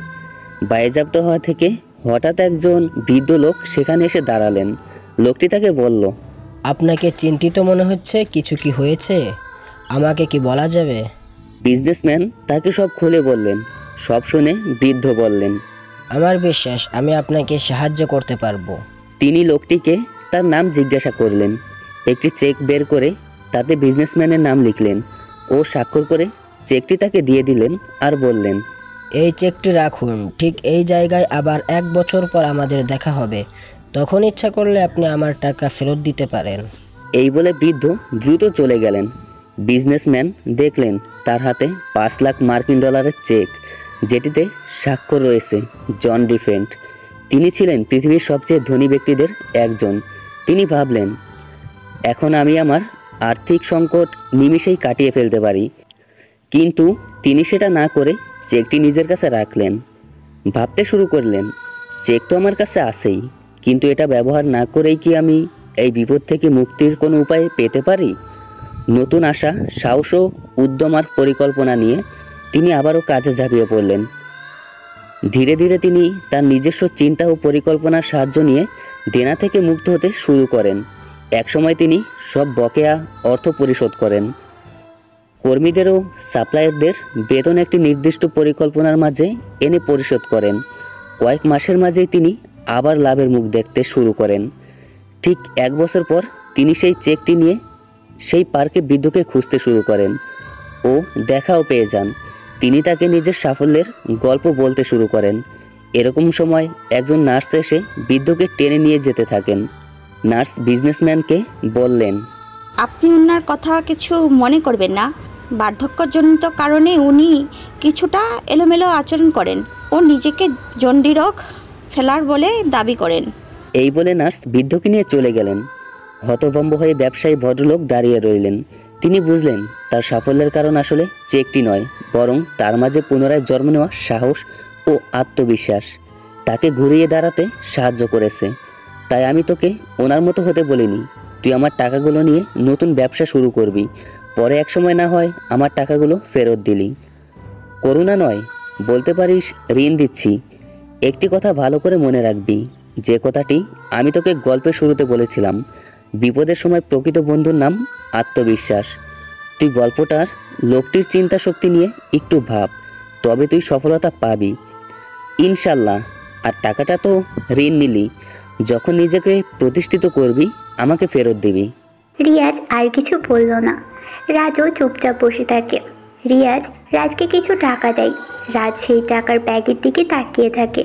[SPEAKER 5] বাজেয়াপ্ত হওয়া থেকে হঠাৎ একজন বৃদ্ধ লোক সেখানে এসে দাঁড়ালেন। লোকটি তাকে বলল,
[SPEAKER 3] আপনাকে চিন্তিত মনে হচ্ছে, কিছু কি হয়েছে? আমাকে কি বলা যাবে?
[SPEAKER 5] বিজনেসম্যান তাকে সব খুলে বললেন। সব শুনে বৃদ্ধ বললেন,
[SPEAKER 3] আমার বিশ্বাস আমি আপনাকে সাহায্য করতে পারবো।
[SPEAKER 5] তিনি লোকটিকে তার নাম জিজ্ঞাসা করলেন। একটি চেক বের করে তাতে বিজনেসম্যানের নাম লিখলেন ও স্বাক্ষর করে চেকটি তাকে দিয়ে দিলেন আর বললেন,
[SPEAKER 3] এই চেকটি রাখুন, ঠিক এই জায়গায় আবার 1 বছর পর আমাদের দেখা হবে। তখন ইচ্ছা করলে আপনি আমার টাকা ফেরত দিতে পারেন।
[SPEAKER 5] এই বলে বৃদ্ধ দ্রুত চলে গেলেন। বিজনেসম্যান দেখলেন তার হাতে 5 লাখ মার্কিন ডলারের চেক, যেটিতে স্বাক্ষর রয়েছে জন ডিফেন্ট। তিনি ছিলেন পৃথিবীর সবচেয়ে ধনী ব্যক্তিদের একজন। তিনি ভাবলেন, এখন আমি আমার আর্থিক সংকট নিমিষেই কাটিয়ে ফেলতে পারি। কিন্তু তিনি সেটা না করে চেকটি নিজের কাছে রাখলেন। ভাবতে শুরু করলেন, চেক তো আমার কাছে আছেই, কিন্তু এটা ব্যবহার না করেই কি আমি এই বিপদ থেকে মুক্তির কোনো উপায় পেতে পারি? নতুন আশা, সাহস ও উদ্যম আর পরিকল্পনা নিয়ে তিনি আবারও কাজে ঝাঁপিয়ে পড়লেন। ধীরে ধীরে তিনি তার নিজস্ব চিন্তা ও পরিকল্পনার সাহায্য নিয়ে দেনা থেকে মুক্ত হতে শুরু করেন। একসময় তিনি সব বকেয়া অর্থ পরিশোধ করেন। কর্মীদের ও সাপ্লায়ারদের বেতন একটি নির্দিষ্ট পরিকল্পনার মাঝে এনে পরিশোধ করেন। কয়েক মাসের মাঝেই তিনি আবার লাভের মুখ দেখতে শুরু করেন। ঠিক 1 বছর পর তিনি সেই চেকটি নিয়ে সেই পার্কে বৃদ্ধকে খুঁজতে শুরু করেন ও দেখাও পেয়ে যান। তিনি তাকে নিজের সাফল্যের গল্প বলতে শুরু করেন। এরকম সময় একজন নার্স এসে বৃদ্ধকে টেনে নিয়ে যেতে থাকেন। নার্স বিজনেসম্যানকে বললেন,
[SPEAKER 14] আপনি ওনার কথা কিছু মনে করবেন না। বার্ধক্যজনিত কারণে উনি কিছুটা এলোমেলো আচরণ করেন ও নিজেকে জন্ডিরোগ ফেলার বলে দাবি করেন।
[SPEAKER 5] এই বলে নার্স বৃদ্ধকে নিয়ে চলে গেলেন। হতভম্ব হয়ে ব্যবসায়ী ভদ্রলোক দাঁড়িয়ে রইলেন। তিনি বুঝলেন তার সাফল্যের কারণ আসলে চেকটি নয়, বরং তার মাঝে পুনরায় জন্ম নেওয়া সাহস ও আত্মবিশ্বাস তাকে ঘুরিয়ে দাঁড়াতে সাহায্য করেছে। তাই আমি তোকে ওনার মতো হতে বলিনি। তুই আমার টাকাগুলো নিয়ে নতুন ব্যবসা শুরু করবি, পরে একসময় না হয় আমার টাকাগুলো ফেরত দিলি। করুণা নয়, বলতে পারিস ঋণ দিচ্ছি। একটি কথা ভালো করে মনে রাখবি, যে কথাটি আমি তোকে গল্পের শুরুতে বলেছিলাম, বিপদের সময় প্রকৃত বন্ধুর নাম আত্মবিশ্বাস। তুই গল্পটার লোকটির চিন্তা শক্তি নিয়ে একটু ভাব, তবে তুই সফলতা পাবি ইনশাল্লাহ। আর টাকাটা তো ঋণ নিলি, যখন নিজেকে প্রতিষ্ঠিত করবি আমাকে ফেরত দিবি।
[SPEAKER 2] রিয়াজ আর কিছু বলল না। রাজও চুপচাপ বসে থাকে। রাজকে কিছু টাকা দেয়। রাজ সেই টাকার ব্যাগের দিকে তাকিয়ে থাকে।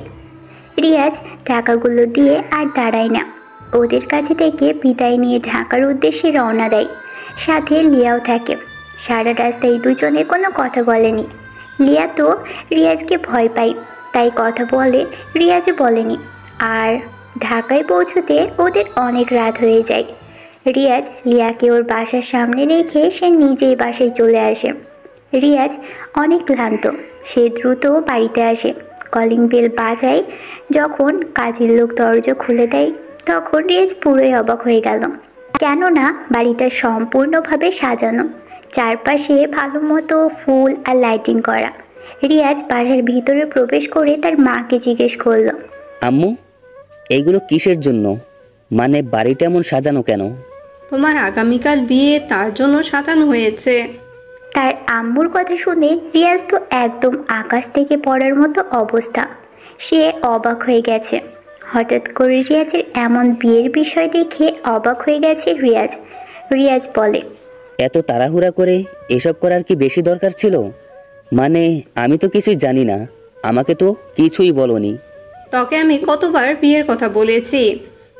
[SPEAKER 2] রিয়াজ টাকাগুলো দিয়ে আর দাঁড়ায় না, ওদের কাছে থেকে বিদায় নিয়ে ঢাকার উদ্দেশ্যে রওনা দেয়। সাথে লিয়াও থাকে। সারা রাস্তায় দুজনে কোনো কথা বলেনি। লিয়া তো রিয়াজকে ভয় পায়, তাই কথা বলে রিয়াজও বলেনি। আর ঢাকায় পৌঁছতে ওদের অনেক রাত হয়ে যায়। রিয়াজ লিয়াকে ওর বাসার সামনে রেখে সে নিজেই বাসায় চলে আসে। রিয়াজ অনেক ক্লান্ত, সে দ্রুত বাড়িতে আসে। কলিং বেল বাজায়। যখন কাজের লোক দরজা খুলে দেয় তখন রিয়াজ পুরোই অবাক হয়ে গেল, কেননা বাড়িটা সম্পূর্ণভাবে সাজানো, চারপাশে ভালো মতো ফুল আর লাইটিং করা। রিয়াজ বাসার ভিতরে প্রবেশ করে তার মাকে জিজ্ঞেস করলো,
[SPEAKER 5] আম্মু, এইগুলো কিসের জন্য? মানে বাড়িটা এমন সাজানো কেন?
[SPEAKER 13] তোমার আগামীকাল বিয়ে, তার জন্য সাজানো হয়েছে।
[SPEAKER 2] তার আম্মুর কথা শুনে রিয়াজ তো একদম আকাশ থেকে পড়ার মতো অবস্থা। সে অবাক হয়ে গেছে। হঠাৎ করে রিয়াজের এমন বিয়ের বিষয় দেখে অবাক হয়ে গেছে রিয়াজ বলে,
[SPEAKER 5] এত তাড়াহুড়া করে এসব করার কি বেশি দরকার ছিল? মানে আমি তো কিছুই জানি না, আমাকে তো কিছুই বলনি।
[SPEAKER 13] তোকে আমি কতবার বিয়ের কথা বলেছি,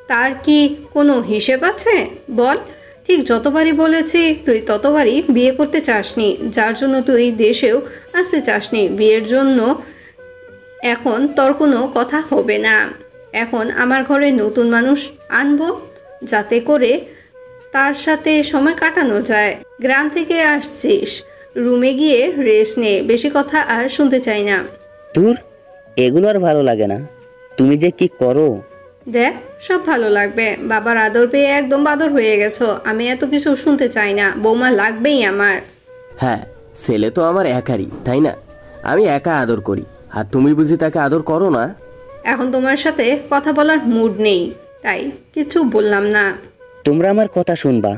[SPEAKER 13] তার কি কোনো হিসেব আছে বল? ঠিক যতবারই বলেছি তুই ততবারই বিয়ে করতে চাসনি, যার জন্য তুই দেশেও আসতে চাসনি। বিয়ের জন্য এখন তোর কোনো কথা হবে না। এখন আমার ঘরে নতুন মানুষ আনবো, যাতে করে তার সাথে সময় কাটানো যায়। গ্রাম থেকে আসছিস, রুমে গিয়ে রেস্ট নে, বেশি কথা আর শুনতে চাই না।
[SPEAKER 5] দূর, এগুলো আর ভালো লাগে না। তুমি যে কি করো!
[SPEAKER 13] দেখ, সব ভালো লাগবে। বাবার আদর পেয়ে একদম বাদর হয়ে গেছো। আমি এত কিছু শুনতে চাই না, বৌমা লাগবেই আমার।
[SPEAKER 4] হ্যাঁ, ছেলে তো আমার একারই, তাই না? আমি একা আদর করি, আর তুমি বুঝি তাকে আদর করো না?
[SPEAKER 13] এখন তোমার সাথে কথা বলার মুড নেই, তাই কিছু বললাম না।
[SPEAKER 5] তোমরা আমার কথা শুনবা,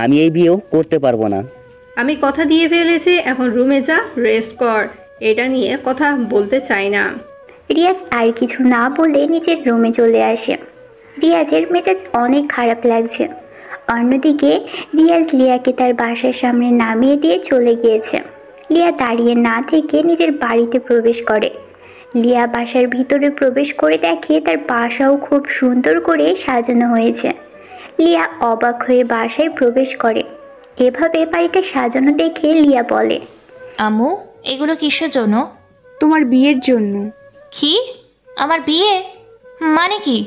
[SPEAKER 5] আমি এই বিয়েও করতে পারবো না।
[SPEAKER 13] আমি কথা দিয়ে ফেলেছি, এখন রুমে যা, রেস্ট কর। এটা নিয়ে কথা বলতে চাই না।
[SPEAKER 2] রিয়াজ আর কিছু না বলে নিজের রুমে চলে আসে। রিয়াজের মেজাজ অনেক খারাপ লাগছে। অন্যদিকে রিয়াজ লিয়াকে তার বাসার সামনে নামিয়ে দিয়ে চলে গিয়েছে। লিয়া দাঁড়িয়ে না থেকে নিজের বাড়িতে প্রবেশ করে। লিয়া বাসার ভিতরে প্রবেশ করে দেখে তার বাসাও খুব সুন্দর করে সাজানো হয়েছে। লিয়া অবাক হয়ে বাসায় প্রবেশ করে। এভাবে বাড়িটা সাজানো দেখে লিয়া বলে,
[SPEAKER 6] আম্মু, এগুলো কিসের জন্য?
[SPEAKER 15] তোমার বিয়ের জন্য।
[SPEAKER 6] কি? আমার বিয়ে? মানে কি?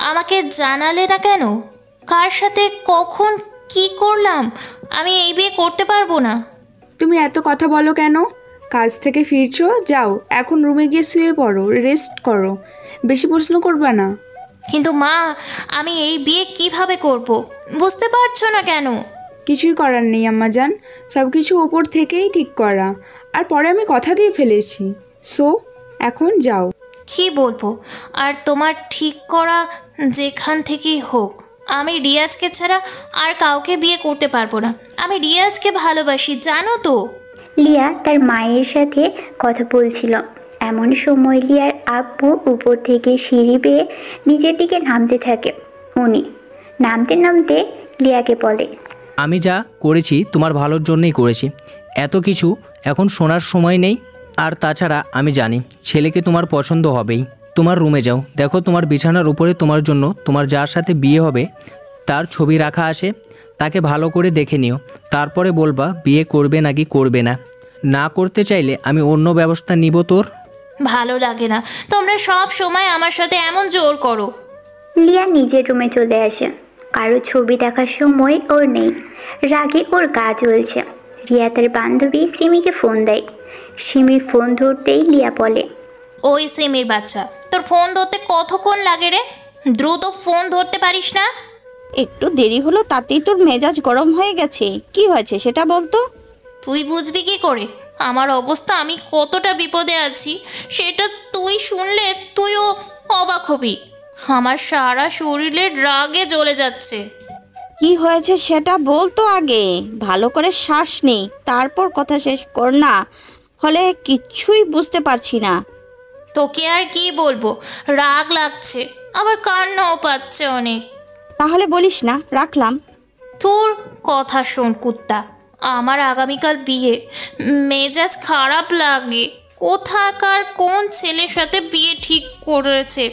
[SPEAKER 6] আমাকে জানালে না কেন? কার সাথে কখন কি করলাম? আমি এই বিয়ে করতে পারবো না।
[SPEAKER 15] তুমি এত কথা বলো কেন? কাজ থেকে ফিরছো, যাও এখন রুমে গিয়ে শুয়ে পড়ো, রেস্ট করো, বেশি প্রশ্ন করবা না।
[SPEAKER 6] কিন্তু মা, আমি এই বিয়ে কিভাবে করব? বুঝতে পারছো না কেন?
[SPEAKER 15] কিছুই করার নেই আম্মাজান, সব কিছু ওপর থেকেই ঠিক করা। আর পরে আমি কথা দিয়ে ফেলেছি, সো এখন যাও।
[SPEAKER 6] কি বলবো? আর তোমার ঠিক করা যেখান থেকেই হোক, আমি রিয়াজকে ছাড়া আর কাউকে বিয়ে করতে পারবো না। আমি রিয়াজকে ভালোবাসি, জানো তো।
[SPEAKER 2] লিয়া তার মায়ের সাথে কথা বলছিল। এমন সময় লিয়ার আব্বু উপর থেকে সিঁড়ি বেয়ে নিচের দিকে নামতে থাকে। উনি নামতে নামতে লিয়াকে বলে,
[SPEAKER 7] আমি যা করেছি তোমার ভালোর জন্যই করেছি, এত কিছু এখন শোনার সময় নেই। আর তাছাড়া আমি জানি ছেলেকে তোমার পছন্দ হবেই। তোমার রুমে যাও, দেখো তোমার বিছানার উপরে তোমার জন্য তোমার যার সাথে বিয়ে হবে তার ছবি রাখা আছে, তাকে ভালো করে দেখে নিও। তারপরে বলবা বিয়ে করবে নাকি করবে না। না করতে চাইলে আমি অন্য ব্যবস্থা নিব তোর।
[SPEAKER 6] ভালো লাগে না তোমরা সব সময় আমার সাথে এমন জোর করো।
[SPEAKER 2] লিয়া নিজের রুমে চলে আসে। কারো ছবি দেখার সময় ওর নেই। রাগে ওর গা জ্বলছে। রিয়া তার বান্ধবী সিমিকে ফোন দেয়। সিমির ফোন ধরতেই লিয়া বলে,
[SPEAKER 6] ওই সিমির বাচ্চা, তোর ফোন ধরতে কতক্ষণ লাগে রে? দ্রুত ফোন ধরতে পারিস না?
[SPEAKER 14] একটু দেরি হলো তাতেই তোর মেজাজ গরম হয়ে গেছে। কি হয়েছে সেটা বলতো।
[SPEAKER 6] তুই বুঝবি কি করে আমার অবস্থা? আমি কতটা বিপদে আছি সেটা তুই শুনলে তুইও অবাক হবি। আমার সারা শরীরে রাগে জ্বলে যাচ্ছে।
[SPEAKER 14] কি হয়েছে সেটা বলতো আগে। ভালো করে শ্বাস নেই, তারপর কথা শেষ কর না, হলে কিচ্ছুই বুঝতে পারছি না।
[SPEAKER 6] তোকে আর কি বলবো, রাগ লাগছে, আবার কান্নাও পাচ্ছে অনেক।
[SPEAKER 14] তাহলে বলিস না, রাখলাম।
[SPEAKER 6] তোর কথা শোন কুত্তা, আমার আগামীকাল বিয়ে। মেজাজ খারাপ লাগে। কোথাকার কোন ছেলের সাথে বিয়ে ঠিক করেছে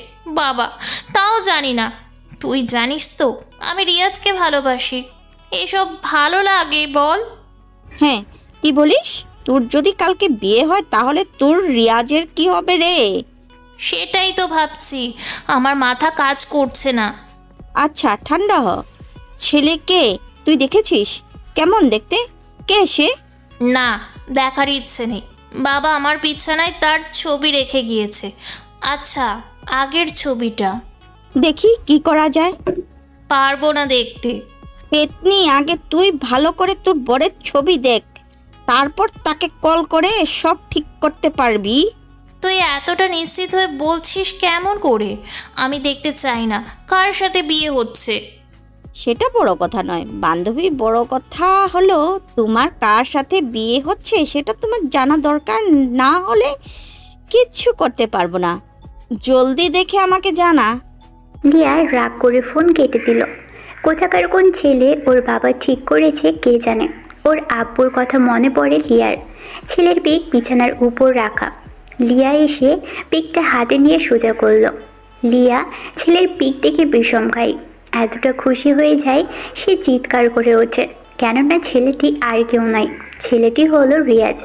[SPEAKER 6] বাবা, তাও জানি না। তুই জানিস তো আমি রিয়াজকে ভালোবাসি। এসব ভালো লাগে বল?
[SPEAKER 14] হ্যাঁ, কি বলিস? তোর যদি কালকে বিয়ে হয় তাহলে তোর রিয়াজের কি হবে রে?
[SPEAKER 6] সেটাই তো ভাবছি, আমার মাথা কাজ করছে না।
[SPEAKER 14] আচ্ছা ঠান্ডা হ। ছেলেকে তুই দেখেছিস? কেমন দেখতে? কে সে?
[SPEAKER 6] না, দেখার ইচ্ছে নেই। বাবা আমার বিছানায় তার ছবি রেখে গিয়েছে। আচ্ছা, আগের ছবিটা
[SPEAKER 14] দেখি কি করা যায়।
[SPEAKER 6] পারবো না দেখতে।
[SPEAKER 14] পেতনি, আগে তুই ভালো করে তোর বরের ছবি দেখ, তারপর তাকে কল করে সব ঠিক করতে পারবি।
[SPEAKER 6] তুই এতটা নিশ্চিত হয়ে বলছিস কেমন করে? আমি দেখতে চাই না কার সাথে বিয়ে হচ্ছে।
[SPEAKER 14] সেটা বড় কথা নয় বান্ধবী, বড় কথা হলো তোমার কার সাথে বিয়ে হচ্ছে সেটা তোমার জানা দরকার। না হলে কিচ্ছু করতে পারবো না। জলদি দেখে আমাকে জানা।
[SPEAKER 2] লিয়া রাগ করে ফোন কেটে দিল। কোথাকার কোন ছেলে ওর বাবা ঠিক করেছে কে জানে। ওর আব্বুর কথা মনে পড়ে লিয়ার। ছেলের পিক বিছানার উপর রাখা। লিয়া এসে পিকটা হাতে নিয়ে সোজা করলো। লিয়া ছেলের পিক দেখে বিষম খায়। এতটা খুশি হয়ে যায় সে চিৎকার করে ওঠে, কেননা ছেলেটি আর কেউ নয়, ছেলেটি হলো রিয়াজ,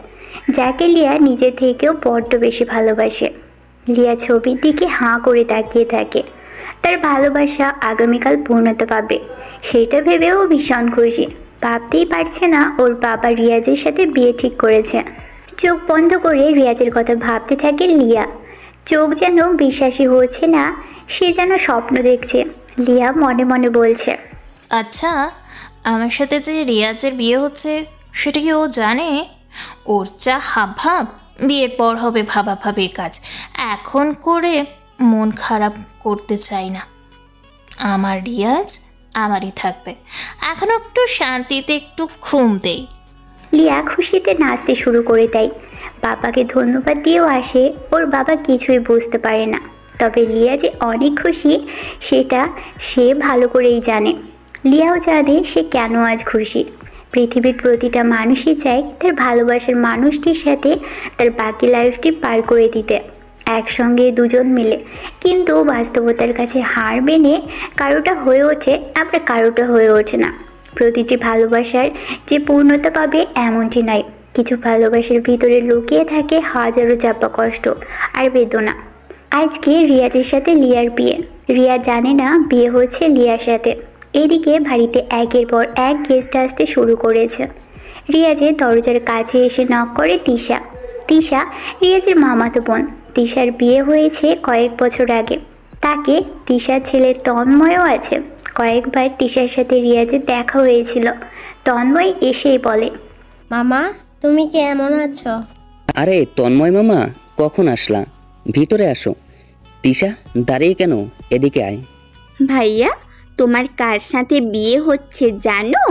[SPEAKER 2] যাকে লিয়া নিজে থেকেও বড্ড বেশি ভালোবাসে। লিয়া ছবির দিকে হাঁ করে তাকিয়ে থাকে। তার ভালোবাসা আগামীকাল পূর্ণতা পাবে, সেটা ভেবেও ভীষণ খুশি। ভাবতেই পারছে না ওর বাবা রিয়াজের সাথে বিয়ে ঠিক করেছে। চোখ বন্ধ করে রিয়াজের কথা ভাবতে থাকে লিয়া। চোখ যেন বিশ্বাসই হচ্ছে না, সে যেন স্বপ্ন দেখছে। লিয়া মনে মনে বলছে,
[SPEAKER 6] আচ্ছা, আমার সাথে যে রিয়াজের বিয়ে হচ্ছে সেটা কি ও জানে? ওর যা হাবভাব, বিয়ের পর হবে ভাবাভাবির কাজ। এখন করে মন খারাপ করতে চাই না। আমার রিয়াজ আমারই থাকবে। এখন একটু শান্তিতে একটু ঘুম দেই।
[SPEAKER 2] লিয়া খুশিতে নাচতে শুরু করে দেয়। বাবাকে ধন্যবাদ দিয়েও আসে। ওর বাবা কিছুই বুঝতে পারে না, তবে লিয়া যে অনেক খুশি সেটা সে ভালো করেই জানে। লিয়াও জানে সে কেন আজ খুশি। পৃথিবীর প্রতিটা মানুষই চায় তার ভালোবাসার মানুষটির সাথে তার বাকি লাইফটি পার করে দিতে, একসঙ্গে দুজন মিলে। কিন্তু বাস্তবতার কাছে হার মেনে কারোটা হয়ে ওঠে, আবার কারোটা হয়ে ওঠে না। প্রতিটি ভালোবাসার যে পূর্ণতা পাবে এমনটি নয়। কিছু ভালোবাসার ভিতরে লুকিয়ে থাকে হাজারো চাপা কষ্ট আর বেদনা। আজকে রিয়াজের সাথে লিয়ার বিয়ে। রিয়া জানে না বিয়ে হচ্ছে লিয়ার সাথে। এদিকে বাড়িতে একের পর এক গেস্ট আসতে শুরু করেছে। রিয়াজের দরজার কাছে এসে নক করে তিশা। তিশা রিয়াজের মামাতো বোন। তিশার বিয়ে হয়েছে কয়েক বছর আগে। তাকে তিশার ছেলে তন্ময়ও আছে। কয়েকবার তিশার সাথে রিয়াজের দেখা হয়েছিল। তন্ময় এসেই বলে,
[SPEAKER 16] মামা তুমি কেমন আছো?
[SPEAKER 5] আরে তন্ময় মামা, কখন আসলা? ভিতরে আসো। তিশা দাঁড়িয়ে কেন, এদিকে আয়।
[SPEAKER 17] ভাইয়া, তোমার কার সাথে বিয়ে হচ্ছে জানো?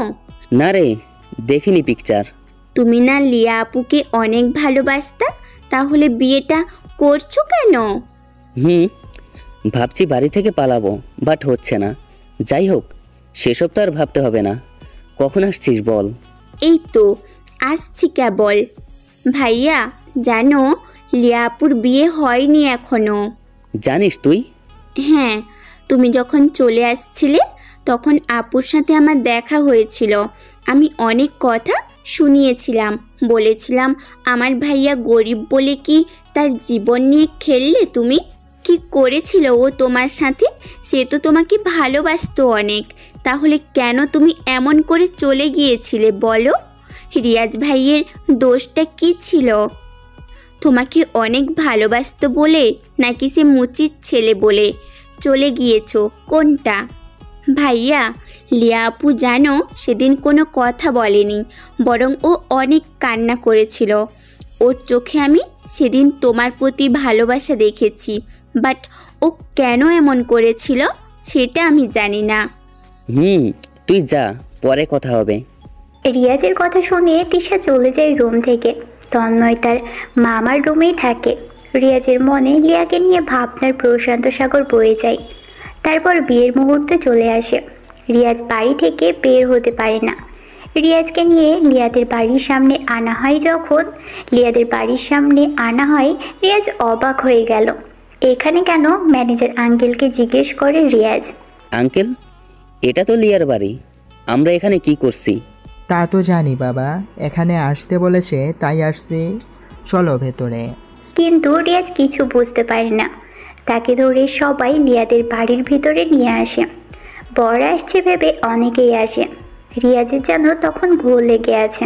[SPEAKER 5] না রে, দেখিনি পিকচার।
[SPEAKER 17] তুমি না লিয়া আপুকে অনেক ভালোবাসতা, তাহলে বিয়েটা করছো কেন?
[SPEAKER 5] ভাবছি বাড়ি থেকে পালাবো, বাট হচ্ছে না। যাই হোক, সেসব তো আর ভাবতে হবে না। কখন আসছিস বল?
[SPEAKER 17] এই তো আসছি কেবল। ভাইয়া জানো, লিয়া আপুর বিয়ে হয়নি এখনো।
[SPEAKER 5] জানিস তুই?
[SPEAKER 17] হ্যাঁ, তুমি যখন চলে আসছিলে তখন আপুর সাথে আমার দেখা হয়েছিল। আমি অনেক কথা শুনিয়েছিলাম, বলেছিলাম আমার ভাইয়া গরিব বলে কি তার জীবন নিয়ে খেললে তুমি? কি করেছিল ও তোমার সাথে? সে তো তোমাকে ভালোবাসতো অনেক, তাহলে কেন তুমি এমন করে চলে গিয়েছিলে বলো? রিয়াজ ভাইয়ের দোষটা কি ছিল? তোমাকে অনেক ভালোবাসতো বলে, নাকি সে মুচির ছেলে বলে চলে গিয়েছো? কোনটা? ভাইয়া, লিয়া আপু জানো সেদিন কোনো কথা বলেনি, বরং ও অনেক কান্না করেছিল। ওর চোখে আমি সেদিন তোমার প্রতি ভালোবাসা দেখেছি, বাট ও কেন এমন করেছিল সেটা আমি জানি না।
[SPEAKER 5] তুই যা, পরে কথা হবে।
[SPEAKER 2] রিয়াজের কথা শুনে তিশা চলে যায় রুম থেকে। তন্ময় তার মামার রুমেই থাকে। রিয়াজের মনে লিয়াকে নিয়ে ভাবনার প্রশান্ত সাগর বয়ে যায়। তারপর বিয়ের মুহূর্তে চলে আসে। রিয়াজ বাড়ি থেকে বের হতে পারে না। রিয়াজকে নিয়ে লিয়াদের বাড়ির সামনে আনা হয়। যখন লিয়াদের বাড়ির সামনে আনা হয়, রিয়াজ অবাক হয়ে গেল। এখানে কেন? ম্যানেজার আঙ্কেলকে জিজ্ঞেস করে রিয়াজ।
[SPEAKER 5] আঙ্কেল, এটা তো লিয়ার বাড়ি, আমরা এখানে কি করছি?
[SPEAKER 11] তা তো জানি বাবা, এখানে আসতে বলেছে তাই আসছি, চলো ভেতরে।
[SPEAKER 2] কিন্তু রিয়াজ কিছু বুঝতে পারে না। তাকে ধরে সবাই লিয়াদের বাড়ির ভিতরে নিয়ে আসে। বর আসছে ভেবে অনেকেই আসে। রিয়াজের যেন তখন ঘোর লেগে আছে।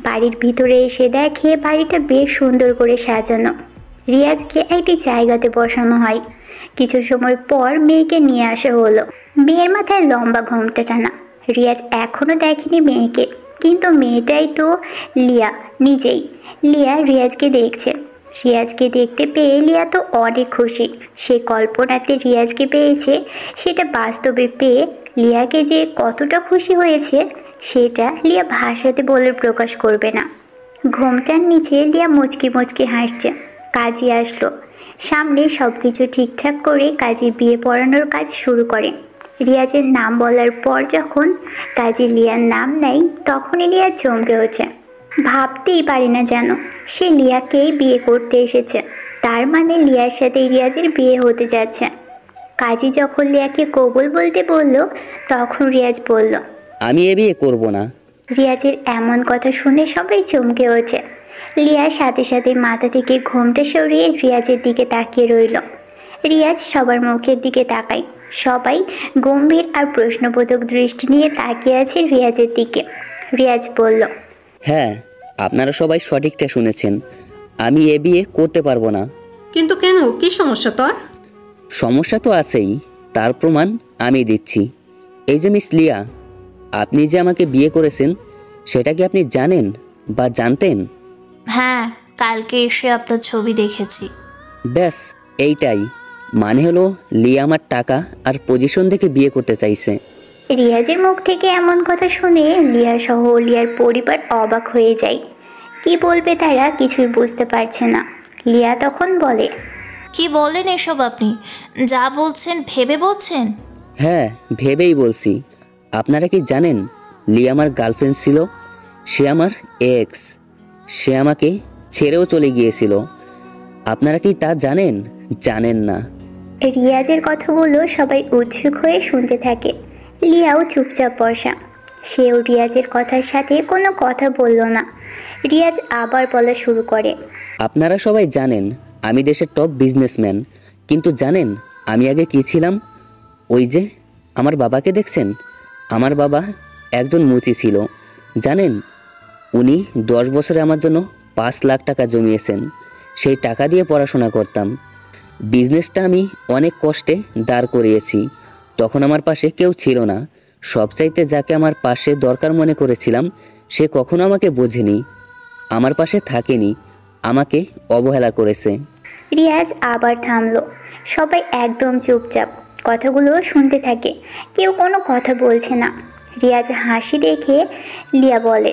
[SPEAKER 2] বাড়ির ভিতরে এসে দেখে বাড়িটা বেশ সুন্দর করে সাজানো। রিয়াজকে একটি জায়গাতে বসানো হয়। কিছু সময় পর মেয়েকে নিয়ে আসা হলো। মেয়ের মাথায় লম্বা ঘোমটা টানা। রিয়াজ এখনো দেখেনি মেয়েকে, কিন্তু মেয়েটাই তো লিয়া নিজেই। লিয়া রিয়াজকে দেখছে। রিয়াজকে দেখতে পেয়ে লিয়া তো অনেক খুশি। সে কল্পনাতে রিয়াজকে পেয়েছে, সেটা বাস্তবে পেয়ে লিয়াকে যে কতটা খুশি হয়েছে সেটা লিয়া ভাষাতে বলে প্রকাশ করবে না। ঘোমটার নিচে লিয়া মুচকি মুচকি হাসছে। কাজী আসলো। সামনে সব কিছু ঠিকঠাক করে কাজীর বিয়ে পড়ানোর কাজ শুরু করে। রিয়াজের নাম বলার পর যখন কাজী লিয়ার নাম নেয় তখনই রিয়াজ চমকে ওঠে। ভাবতেই পারি না যেন সে লিয়াকেই বিয়ে করতে এসেছে। তার মানে লিয়ার সাথে রিয়াজের বিয়ে হতে যাচ্ছে। কাজী যখন লিয়াকে কবুল বলতে বলল তখন রিয়াজ বলল,
[SPEAKER 5] আমি এ বিয়ে করব না।
[SPEAKER 2] রিয়াজের এমন কথা শুনে সবাই চমকে ওঠে। লিয়ার সাথে সাথে মাথা থেকে ঘোমটা সরিয়ে রিয়াজের দিকে তাকিয়ে রইল। রিয়াজ সবার মুখের দিকে তাকায়। সবাই গম্ভীর আর প্রশ্নবোধক দৃষ্টি নিয়ে তাকিয়ে আছে রিয়াজের দিকে। রিয়াজ বলল,
[SPEAKER 5] হ্যাঁ, আপনারা সবাই সঠিকটা শুনেছেন, আমি এ বিয়ে করতে পারবো না।
[SPEAKER 13] কিন্তু কেন, কি সমস্যা তোর?
[SPEAKER 5] সমস্যা তো আছেই, তার প্রমাণ আমি দিচ্ছি। এই যে মিস লিয়া, আপনি যে আমাকে বিয়ে করেছেন সেটা কি আপনি জানেন বা জানতেন?
[SPEAKER 6] হ্যাঁ, কালকে এসে আপনার ছবি দেখেছি।
[SPEAKER 5] ব্যাস এইটাই, মানে হলো লিয়া আমার টাকা আর পজিশন দেখে বিয়ে করতে চাইছে।
[SPEAKER 2] রিয়াজের মুখ থেকে এমন কথা শুনে লিয়া সহ লিয়ার পরিবার অবাক হয়ে যায়। কি বলবে তারা কিছুই বুঝতে পারছে না। লিয়া তখন বলে,
[SPEAKER 6] কি বলেন এসব আপনি? যা বলছেন ভেবে বলছেন?
[SPEAKER 5] হ্যাঁ, ভেবেই বলছি। আপনারা কি জানেন লিয়া আমার গার্লফ্রেন্ড ছিল? সে আমার এক্স। সে আমাকে ছেড়েও চলে গিয়েছিল। আপনারা কি তা জানেন? জানেন না।
[SPEAKER 2] রিয়াজের কথাগুলো সবাই উৎসুক হয়ে শুনতে থাকে। লিয়াও চুপচাপ বসা। সেও রিয়াজের কথার সাথে কোনো কথা বলল না। রিয়াজ আবার বলা শুরু করে,
[SPEAKER 5] আপনারা সবাই জানেন আমি দেশের টপ বিজনেসম্যান, কিন্তু জানেন আমি আগে কি ছিলাম? ওই যে আমার বাবাকে দেখছেন, আমার বাবা একজন মুচি ছিল। জানেন, উনি 10 বছরে আমার জন্য 5 লাখ টাকা জমিয়েছেন। সেই টাকা দিয়ে পড়াশোনা করতাম। বিজনেসটা আমি অনেক কষ্টে দাঁড় করিয়েছি। তখন আমার পাশে কেউ ছিল না। সবচাইতে যাকে আমার পাশে দরকার মনে করেছিলাম সে কখনো আমাকে বোঝেনি, আমার পাশে থাকেনি, আমাকে অবহেলা করেছে।
[SPEAKER 2] রিয়াজ আবার থামলো। সবাই একদম চুপচাপ কথাগুলো শুনতে থাকে। কেউ কোনো কথা বলছে না। রিয়াজ হাসি দেখে লিয়া বলে,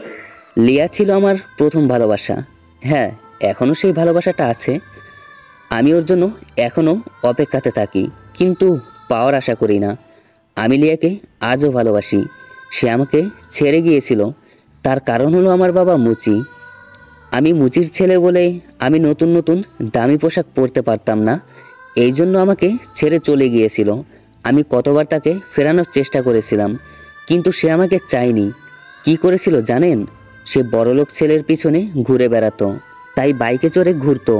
[SPEAKER 5] লিয়া ছিল আমার প্রথম ভালোবাসা। হ্যাঁ, এখনও সেই ভালোবাসাটা আছে। আমি ওর জন্য এখনও অপেক্ষাতে থাকি, কিন্তু পাওয়ার আশা করি না। আমি লিয়াকে আজও ভালোবাসি। সে আমাকে ছেড়ে গিয়েছিল, তার কারণ হলো আমার বাবা মুচি। আমি মুচির ছেলে বলে আমি নতুন নতুন দামি পোশাক পরতে পারতাম না, এই জন্য আমাকে ছেড়ে চলে গিয়েছিল। আমি কতবার তাকে ফেরানোর চেষ্টা করেছিলাম, কিন্তু সে আমাকে চায়নি। কি করেছিল জানেন? সে বড়লোক ছেলের পিছনে ঘুরে বেড়াতো, তাই বাইকে চড়ে ঘুরতো,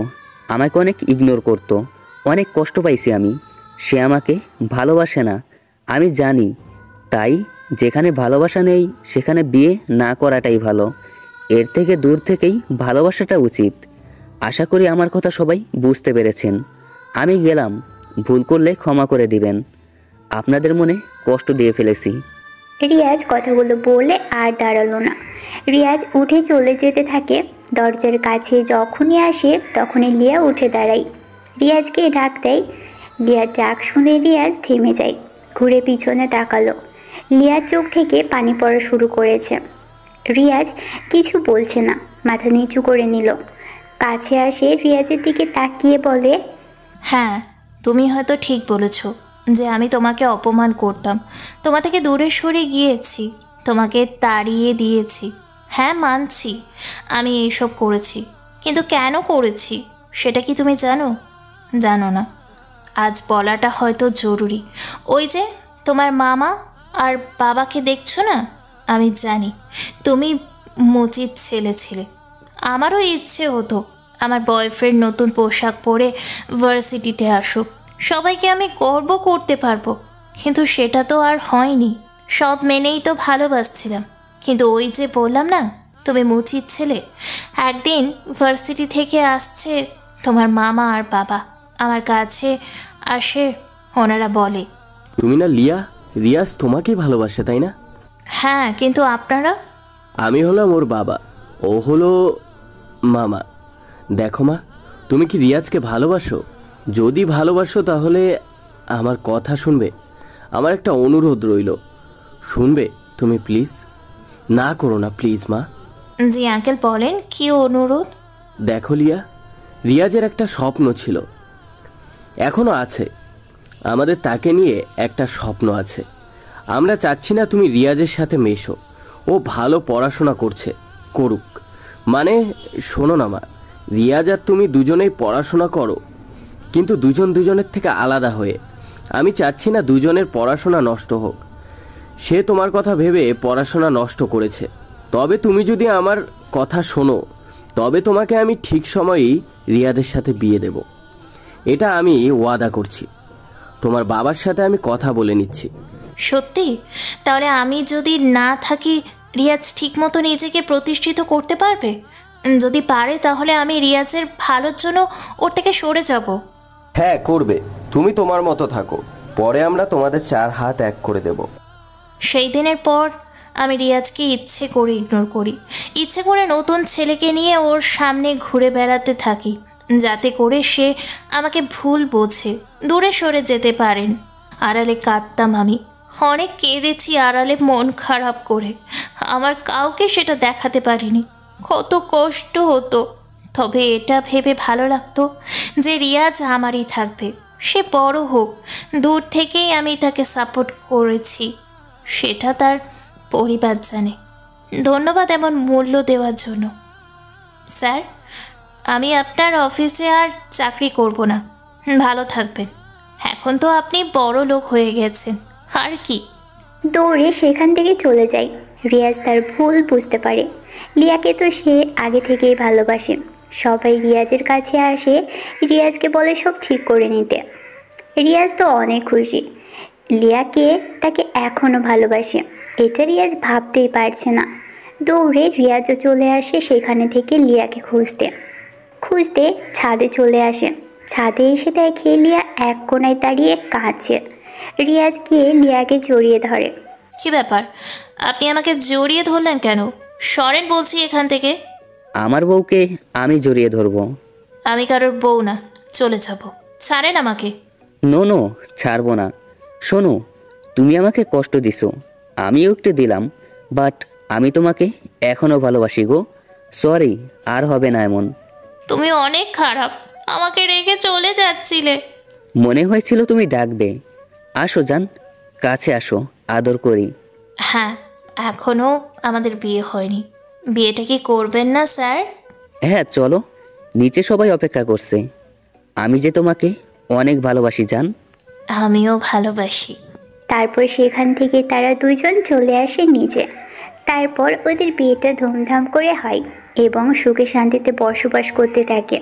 [SPEAKER 5] আমাকে অনেক ইগনোর করতো। অনেক কষ্ট পাইছি আমি। সে আমাকে ভালোবাসে না, আমি জানি। তাই যেখানে ভালোবাসা নেই সেখানে বিয়ে না করাটাই ভালো। এর থেকে দূর থেকেই ভালোবাসাটা উচিত। আশা করি আমার কথা সবাই বুঝতে পেরেছেন। আমি গেলাম, ভুল করলে ক্ষমা করে দিবেন। আপনাদের মনে কষ্ট দিয়ে ফেলেছি।
[SPEAKER 2] রিয়াজ কথাগুলো বলে আর দাঁড়ালো না। রিয়াজ উঠে চলে যেতে থাকে। দরজার কাছে যখনই আসে তখনই লিয়া উঠে দাঁড়ায়। রিয়াজকে ডাক দেয়। লিয়ার ডাক শুনে রিয়াজ থেমে যায়, ঘুরে পিছনে তাকালো। লিয়ার চোখ থেকে পানি পড়া শুরু করেছে। রিয়াজ কিছু বলছে না, মাথা নিচু করে নিল। কাছে আসে রিয়াজের দিকে তাকিয়ে বলে,
[SPEAKER 6] হ্যাঁ, তুমি হয়তো ঠিক বলেছ যে আমি তোমাকে অপমান করতাম, তোমার থেকে দূরে সরে গিয়েছি, তোমাকে তাড়িয়ে দিয়েছি। হ্যাঁ, মানছি আমি এইসব করেছি, কিন্তু কেন করেছি সেটা কি তুমি জানো? জানো না। আজ বলাটা হয়তো জরুরি। ওই যে তোমার মামা আর বাবাকে দেখছো না, আমি জানি তুমি মুচির ছেলে ছিলে। আমারও ইচ্ছে হতো আমার বয়ফ্রেন্ড নতুন পোশাক পরে ভার্সিটিতে আসুক, সবাইকে আমি গর্ব করতে পারবো, কিন্তু সেটা তো আর হয়নি। সব মেনেই তো ভালোবাসছিলাম, কিন্তু ওই যে বললাম না তুমি মুচির ছেলে, একদিন ভার্সিটি থেকে আসছে তোমার মামা আর বাবা আমার কাছে আসে, ওনারা বলে,
[SPEAKER 4] তুমি না লিয়া, রিয়াজ তোমাকেই ভালোবাসে তাই না?
[SPEAKER 6] হ্যাঁ, কিন্তু আপনারা?
[SPEAKER 4] আমি হলাম ওর বাবা, ও হলো মামা। দেখো মা, তুমি কি রিয়াজকে ভালোবাসো? যদি ভালোবাসো তাহলে আমার কথা শুনবে। আমার একটা অনুরোধ রইল, শুনবে তুমি প্লিজ? না করো না প্লিজ মা।
[SPEAKER 6] জি আঙ্কেল, বলেন কি অনুরোধ?
[SPEAKER 4] দেখো লিয়া, রিয়াজের একটা স্বপ্ন ছিল, এখনো আছে। আমাদের তাকে নিয়ে একটা স্বপ্ন আছে। আমরা চাচ্ছি না তুমি রিয়াজের সাথে মেশো। ও ভালো পড়াশোনা করুক। মানে শোনো না মা, রিয়াজ আর তুমি দুজনেই পড়াশোনা করো, কিন্তু দুজনের থেকে আলাদা হয়ে। আমি চাচ্ছি না দুজনের পড়াশোনা নষ্ট হোক। সে তোমার কথা ভেবে পড়াশোনা নষ্ট করেছে। তবে তুমি যদি আমার কথা শোনো, তবে তোমাকে আমি ঠিক সময়েই রিয়াদের সাথে বিয়ে দেব। এটা আমি ওয়াদা করছি। তোমার বাবার সাথে আমি কথা বলে নিচ্ছি।
[SPEAKER 6] সত্যি? তাহলে আমি যদি না থাকি রিয়াজ ঠিকমতো নিজেকে প্রতিষ্ঠিত করতে পারবে? যদি পারে তাহলে আমি রিয়াজের ভালোর জন্য ওর থেকে সরে যাব।
[SPEAKER 4] হ্যাঁ করবে, তুমি তোমার মতো থাকো, পরে আমরা তোমাদের 4 হাত এক করে দেব।
[SPEAKER 6] সেই দিনের পর আমি রিয়াজকে ইচ্ছে করে ইগনোর করি, ইচ্ছে করে নতুন ছেলেকে নিয়ে ওর সামনে ঘুরে বেড়াতে থাকি, যাতে করে সে আমাকে ভুল বোঝে, দূরে সরে যেতে পারেন। আড়ালে কাঁদতাম আমি, অনেক কেঁদেছি আড়ালে মন খারাপ করে। আমার কাউকে সেটা দেখাতে পারিনি, কত কষ্ট হতো। তবে এটা ভেবে ভালো লাগতো যে রিয়াজ আমারই থাকবে, সে বড় হোক। দূর থেকেই আমি তাকে সাপোর্ট করেছি, সেটা তার পরিবার জানে। ধন্যবাদ এমন মূল্য দেওয়ার জন্য। স্যার, আমি আপনার অফিসে আর চাকরি করব না, ভালো থাকবেন। এখন তো আপনি বড় লোক হয়ে গেছেন, আর কি।
[SPEAKER 2] দৌড়ে সেখান থেকে চলে যায়। রিয়াজ তার ভুল বুঝতে পারে। লিয়াকে তো সে আগে থেকেই ভালোবাসে। সবাই রিয়াজের কাছে আসে, রিয়াজকে বলে সব ঠিক করে নিতে। রিয়াজ তো অনেক খুশি, লিয়াকে তাকে এখনও ভালোবাসে। এটা রিয়াজ ভাবতেই পারছে না। দৌড়ে রিয়াজও চলে আসে সেখানে থেকে লিয়াকে খুঁজতে ছাদে চলে আসে। ছাদে এসে দেখে লিয়া এক কোণায় দাঁড়িয়ে কাঁদছে। রিয়াজ গিয়ে লিয়াকে জড়িয়ে ধরে।
[SPEAKER 6] কি ব্যাপার, আপনি আমাকে জড়িয়ে ধরলেন কেন? সরেন বলছি এখান থেকে।
[SPEAKER 5] আমার বউকে আমি জড়িয়ে ধরবো?
[SPEAKER 6] আমি কারোর বউ না, চলে যাব। ছাড়েন আমাকে।
[SPEAKER 5] নো, ছাড়বো না। শোনো, তুমি আমাকে কষ্ট দিছো, আমিও একটু দিলাম, বাট আমি তোমাকে এখনো ভালোবাসি গো। সরি, আর হবে না এমন।
[SPEAKER 6] তুমি অনেক খারাপ, আমাকে রেখে চলে যাচ্ছিলে।
[SPEAKER 5] মনে হয়েছিল তুমি ডাকবে। আসো জান, কাছে আসো, আদর করি।
[SPEAKER 6] হ্যাঁ, এখনো আমাদের বিয়ে হয়নি, বিয়েটা কি করবেন না স্যার?
[SPEAKER 5] হ্যাঁ চলো, নিচে সবাই অপেক্ষা করছে। আমি যে তোমাকে অনেক ভালোবাসি জান।
[SPEAKER 6] আমিও ভালোবাসি।
[SPEAKER 2] তারপর সেখান থেকে তারা দুজন চলে আসে নিচে। তারপর ওদের বিয়েটা ধুমধাম করে হয় এবং সুখে শান্তিতে বসবাস করতে থাকে।